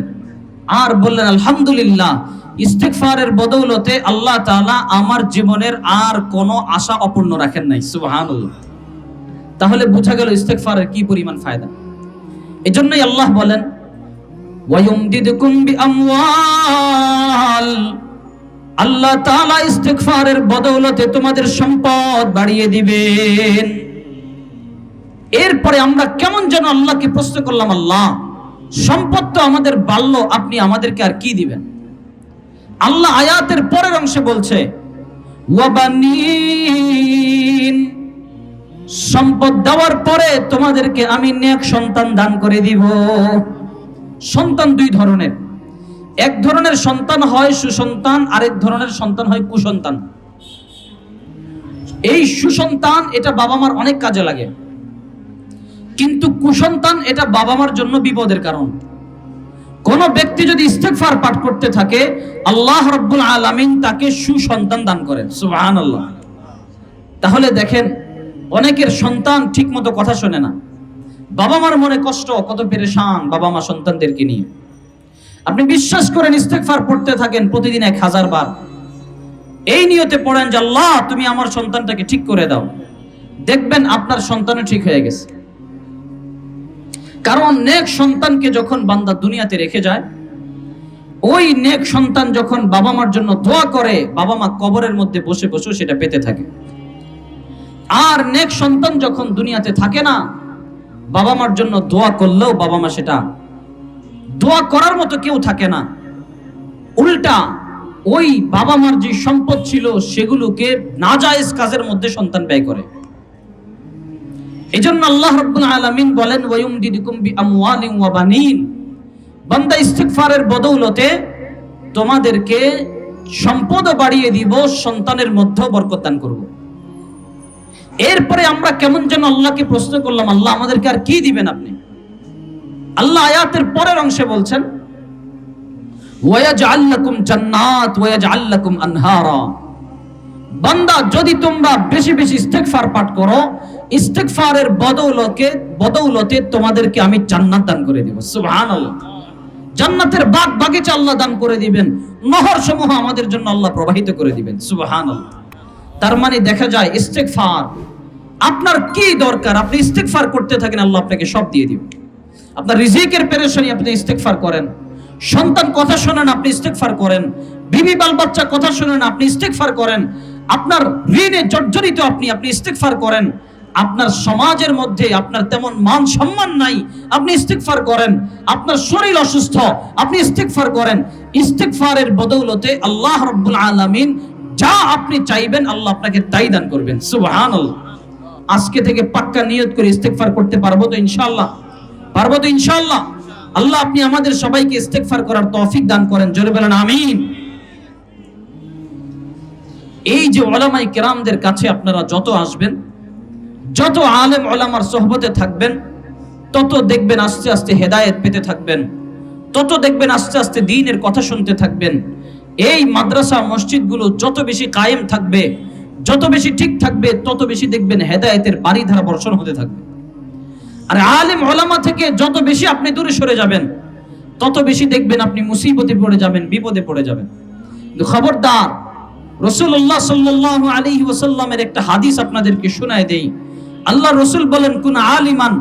A: আর বললেন আলহামদুলিল্লাহ, ইস্তিগফারের বদৌলতে আল্লাহ তাআলা আমার জীবনের আর কোনো আশা অপূর্ণ রাখেন নাই। সুবহানাল্লাহ। তাহলে বোঝা গেল ইস্তিগফারের কি পরিমাণ ফায়দা। এজন্যই আল্লাহ বলেন ওয়ায়ুমদিদকুম বিআমওয়াল, আল্লাহ তাআলা ইস্তিগফারের বদৌলতে তোমাদের সম্পদ বাড়িয়ে দিবেন। এরপরে আমরা কেমন যেন আল্লাহকে প্রশ্ন করলাম, আল্লাহ সম্পদ তো আমাদের বাড়লো, আপনি আমাদেরকে আর কি দিবেন? আল্লাহ আয়াতের পরের অংশে বলছে ওয়াবানিন, সম্পদ দেওয়ার পরে তোমাদেরকে আমি নেক সন্তান দান করে দিব। সন্তান দুই ধরনের, এক ধরনের সন্তান হয় সুসন্তান, আরেক ধরনের সন্তান হয় কুসন্তান। এই সুসন্তান এটা বাবা মার অনেক কাজে লাগে, কিন্তু কুসন্তান এটা বাবা মার জন্য বিপদের কারণ। কোন ব্যক্তি যদি ইস্তিগফার পাঠ করতে থাকে আল্লাহ রাব্বুল আলামিন তাকে সুসন্তান দান করেন। সুবহানাল্লাহ। তাহলে দেখেন অনেকের সন্তান ঠিক মতো কথা শোনে না, বাবা মার মনে কষ্ট, কত পেরেশান বাবা মা সন্তানদেরকে নিয়ে। আপনি বিশ্বাস করেন ইস্তিগফার পড়তে থাকেন প্রতিদিন 1000 বার, এই নিয়তে পড়েন যে আল্লাহ তুমি আমার সন্তানটাকে ঠিক করে দাও, দেখবেন আপনার সন্তানও ঠিক হয়ে গেছে। কারণ নেক সন্তানকে যখন বান্দা দুনিয়াতে রেখে যায়, ওই নেক সন্তান যখন বাবা মার জন্য দোয়া করে, বাবা মা কবরের মধ্যে বসে বসে সেটা পেতে থাকে। আর নেক সন্তান যখন দুনিয়াতে থাকে না, বাবা মার জন্য দোয়া করলেও বাবা মা সেটা দোয়া করার মতো কেউ থাকে না। উল্টা ওই বাবা মার যে সম্পদ ছিল সেগুলোকে নাজায়েজ কাজের মধ্যে সন্তান ব্যয় করে। এজন্য আল্লাহ রাব্বুল আলামিন বলেন, ওয়ায়ুমদিদুকুম বিআমওয়ালিন ওয়া বানিন, বান্দা ইস্তিগফারের বদৌলতে তোমাদেরকে সম্পদ বাড়িয়ে দিব, সন্তানের মধ্যেও বরকত দান করব। এরপরে আমরা কেমন যেন আল্লাহকে প্রশ্ন করলাম, আল্লাহ আমাদেরকে আর কি দিবেন আপনি? আল্লাহ আয়াতের পরের অংশে বলছেন, ওয়ায়াজআল লাকুম জান্নাত ওয়ায়াজআল লাকুম আনহারা, বান্দা যদি তোমরা বেশি বেশি ইস্তিগফার পাঠ করো, ইস্তিগফারের বদৌলতে তোমাদেরকে আমি জান্নাত দান করে দেব। সুবহানাল্লাহ। জান্নাতের বাগ বাগিচা আল্লাহ দান করে দিবেন, নহর সমূহ আমাদের জন্য আল্লাহ প্রবাহিত করে দিবেন। সুবহানাল্লাহ। তার মানে দেখা যায় ইস্তিগফার, আপনার কি দরকার আপনি ইস্তিগফার করতে থাকেন, আল্লাহ আপনাকে সব দিয়ে দিবেন। আপনার রিজিকের পেরেশানি আপনি ইস্তিগফার করেন, সন্তান কথা শোনেন আপনি ইস্তিগফার করেন, বিবি বাল বাচ্চা কথা শোনেন আপনি ইস্তিগফার করেন, আপনার ঋণে জর্জরিত আপনি ইস্তিগফার করেন, আপনার সমাজের মধ্যে আপনার তেমন মান সম্মান নাই আপনি ইস্তিগফার করেন, আপনার শরীর অসুস্থ আপনি ইস্তিগফার করেন। ইস্তিগফারের বদৌলতে আল্লাহ রাব্বুল আলামিন যা আপনি চাইবেন আল্লাহ আপনাকে তাই দান করবেন। সুবহানাল্লাহ। আজকে থেকে পাক্কা নিয়ত করে ইস্তিগফার করতে পারবো তো ইনশাআল্লাহ? পারবো তো ইনশাআল্লাহ? আল্লাহ আপনি আমাদের সবাইকে ইস্তিগফার করার তৌফিক দান করেন, জোরে বলেন আমিন। এই যে উলামায়ে কেরামদের কাছে আপনারা যত আসবেন, যত আলেম ওলামার সোহবতে থাকবেন, তত দেখবেন আস্তে আস্তে হেদায়েত পেতে থাকবেন, তত দেখবেন আস্তে আস্তে দ্বীনের কথা শুনতে থাকবেন। এই মাদ্রাসা মসজিদগুলো যত বেশি কায়েম থাকবে, যত বেশি ঠিক থাকবে, তত বেশি দেখবেন হেদায়েতের বারিধারা বর্ষণ হতে থাকবে। আর আলেম ওলামা থেকে যত বেশি আপনি দূরে সরে যাবেন, তত বেশি দেখবেন আপনি মুসিবতে পড়ে যাবেন, বিপদে পড়ে যাবেন। কিন্তু খবরদার, রাসূলুল্লাহ সাল্লাল্লাহু আলাইহি ওয়াসাল্লামের একটা হাদিস আপনাদেরকে শোনায় দেই। আল্লাহ রাসূল বলেন, কুন আলিমান,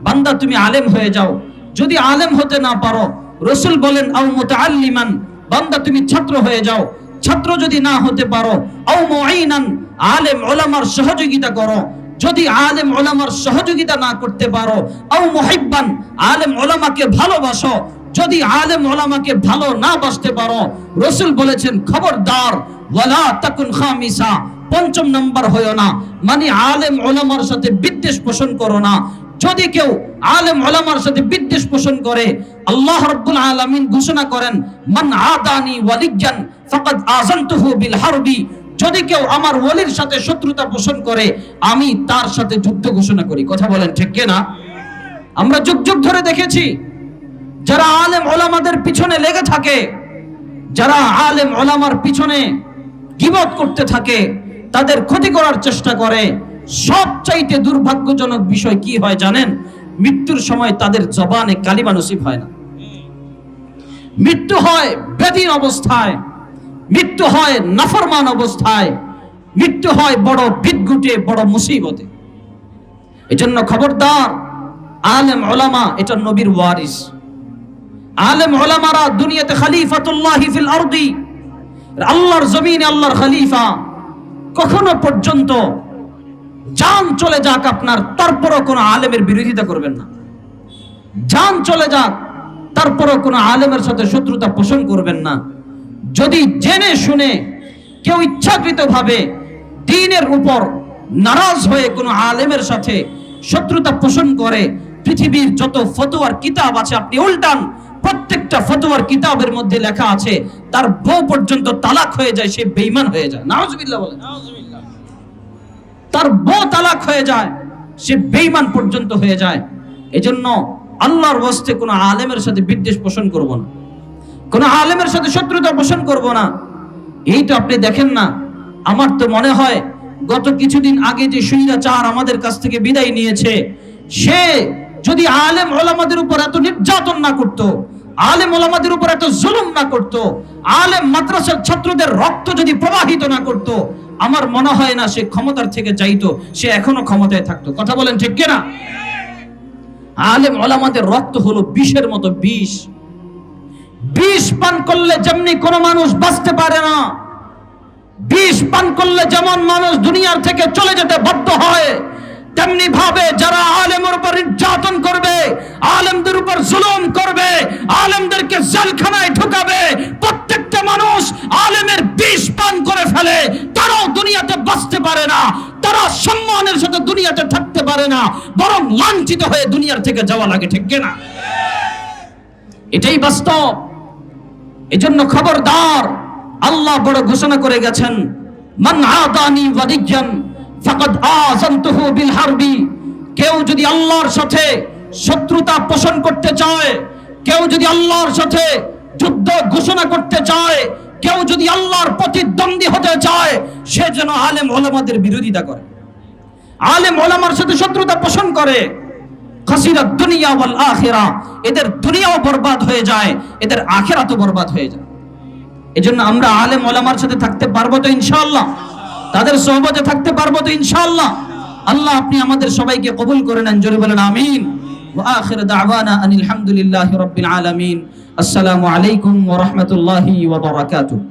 A: বান্দা তুমি আলেম হয়ে যাও। যদি আলেম হতে না পারো, রাসূল বলেন, আও মুতাআল্লিমান, বান্দা তুমি ছাত্র হয়ে যাও। ছাত্র যদি না হতে পারো, আও মুঈনান, আলেম ওলামার সহযোগিতা করো। যদি আলেম ওলামার সহযোগিতা না করতে পারো, আও মুহিব্বান, আলেম ওলামাকে ভালোবাসো। যদি আলেম ওলামাকে ভালো না বাসতে পারো, রাসূল বলেছেন, খবরদার, ওয়ালা তাকুন খামিসা, পঞ্চম নাম্বার হয়ো না, মানে আলেম ওলামার সাথে বিদ্বেষ পোষণ করো না। যদি কেউ আলেম ওলামার সাথে বিদ্বেষ পোষণ করে, আল্লাহ রাব্বুল আলামিন ঘোষণা করেন, মান আদানি ওয়ালিয়ান ফাকাদ আযানতুহু বিল হারবি, যদি কেউ আমার ওলির সাথে শত্রুতা পোষণ করে, আমি তার সাথে যুদ্ধ ঘোষণা করি। কথা বলেন ঠিক কি না? আমরা যুগ যুগ ধরে দেখেছি, যারা আলেম ওলামাদের পিছনে লেগে থাকে, যারা আলেম ওলামার পিছনে গীবত করতে থাকে, তাদের ক্ষতি করার চেষ্টা করে, সবচাইতে দুর্ভাগ্যজনক বিষয় কি হয় জানেন? মৃত্যুর সময় তাদের জবানে কালিমা নসিব হয় না। মৃত্যু হয় বেদীন অবস্থায়, মৃত্যু হয় নাফরমান অবস্থায়, মৃত্যু হয় বড় বিদঘুটে, বড় মুসিবতে। এজন্য খবরদার, আলেম ওলামা এটা নবীর ওয়ারিস। আলেম ওলামারা দুনিয়াতে খলিফাতুল্লাহি ফিল আরদি, আল্লাহর জমিনে আল্লাহর খলিফা। কখনো পর্যন্ত জান চলে যাক আপনার, তারপরও কোনো আলেমের বিরোধিতা করবেন না। জান চলে যাক, তারপরও কোনো আলেমের সাথে শত্রুতা পোষণ করবেন না। যদি জেনে শুনে কেউ ইচ্ছাকৃতভাবে দ্বীনের উপর নারাজ হয়ে কোনো আলেমের সাথে শত্রুতা পোষণ করে, পৃথিবীর যত ফতোয়ার কিতাব আছে আপনি উল্টান, প্রত্যেকটা ফতোয়ার কিতাবের মধ্যে লেখা আছে তার বউ পর্যন্ত তালাক হয়ে যায়, সে বেঈমান হয়ে যায়। নাউজুবিল্লাহ বলেন। তার বউ তালাক হয়ে যায়, সে বেঈমান পর্যন্ত হয়ে যায়। এজন্য আল্লাহর ওয়াস্তে কোনো আলেমের সাথে বিদ্বেষ পোষণ করব না, কোনো আলেমের সাথে শত্রুতা পোষণ করব না। এই তো আপনি দেখেন না, আমার তো মনে হয় গত কিছুদিন আগে যে স্বৈরাচার আমাদের কাছ থেকে বিদায় নিয়েছে, সে যদি আলেম ওলামাদের উপর এত নির্যাতন না করত, আলেম ওলামাদের উপর এত জুলুম না করত, আলেম মাদ্রাসার ছাত্রদের রক্ত যদি প্রবাহিত না করত, আমার মনে হয় না সে ক্ষমতার থেকে যাইতো, সে এখনো ক্ষমতায় থাকতো। কথা বলেন ঠিক কিনা? আলেম ওলামাদের রক্ত হলো বিষের মতো বিষ। বিষ পান করলে যেমনি কোনো মানুষ বাঁচতে পারে না, বিষ পান করলে যেমন মানুষ দুনিয়ার থেকে চলে যেতে বাধ্য হয়, তেমনি ভাবে যারা আলেমের উপর নির্যাতন করবে, আলেমদের উপর জুলুম করবে, আলেমদেরকে জেলখানায় ঢুকাবে, প্রত্যেকটা মানুষ আলেমের বিষ পান করে ফেলে। তারাও দুনিয়াতে বাঁচতে পারে না, তারা সম্মানের সাথে দুনিয়াতে থাকতে পারে না, বরং লাঞ্ছিত হয়ে দুনিয়ার থেকে যাওয়া লাগে, ঠিক কিনা? এটাই বাস্তব। এজন্য খবরদার, আল্লাহ বড় ঘোষণা করে গেছেন, মান আদানি ওয়ালিয়ান ফাকাদ আযানতুহু বিল হারবি। কেউ যদি আল্লাহর সাথে শত্রুতা পোষণ করতে চায়, কেউ যদি আল্লাহর সাথে যুদ্ধ ঘোষণা করতে চায়, কেউ যদি আল্লাহর প্রতিদ্বন্দ্বী হতে চায়, সে যেন আলেম ওলামাদের বিরোধিতা করে, আলেম ওলামার সাথে শত্রুতা পোষণ করে। খাসিরাত দুনিয়া ওয়াল আখিরা, এদের দুনিয়াও বরবাদ হয়ে যায়, এদের আখিরাতও বরবাদ হয়ে যায়। এজন্য আমরা আলেম ওলামার সাথে থাকতে পারবো তো ইনশাআল্লাহ? তাদের সোহবতে থাকতে পারবো তো ইনশাআল্লাহ? আল্লাহ আপনি আমাদের সবাইকে কবুল করে নেন, জোরে বলেন আমিন। ওয়া আখিরু দাওয়ানা আনিল হামদুলিল্লাহি রাব্বিল আলামিন। আসসালামু আলাইকুম ওয়া রাহমাতুল্লাহি ওয়া বারাকাতুহু।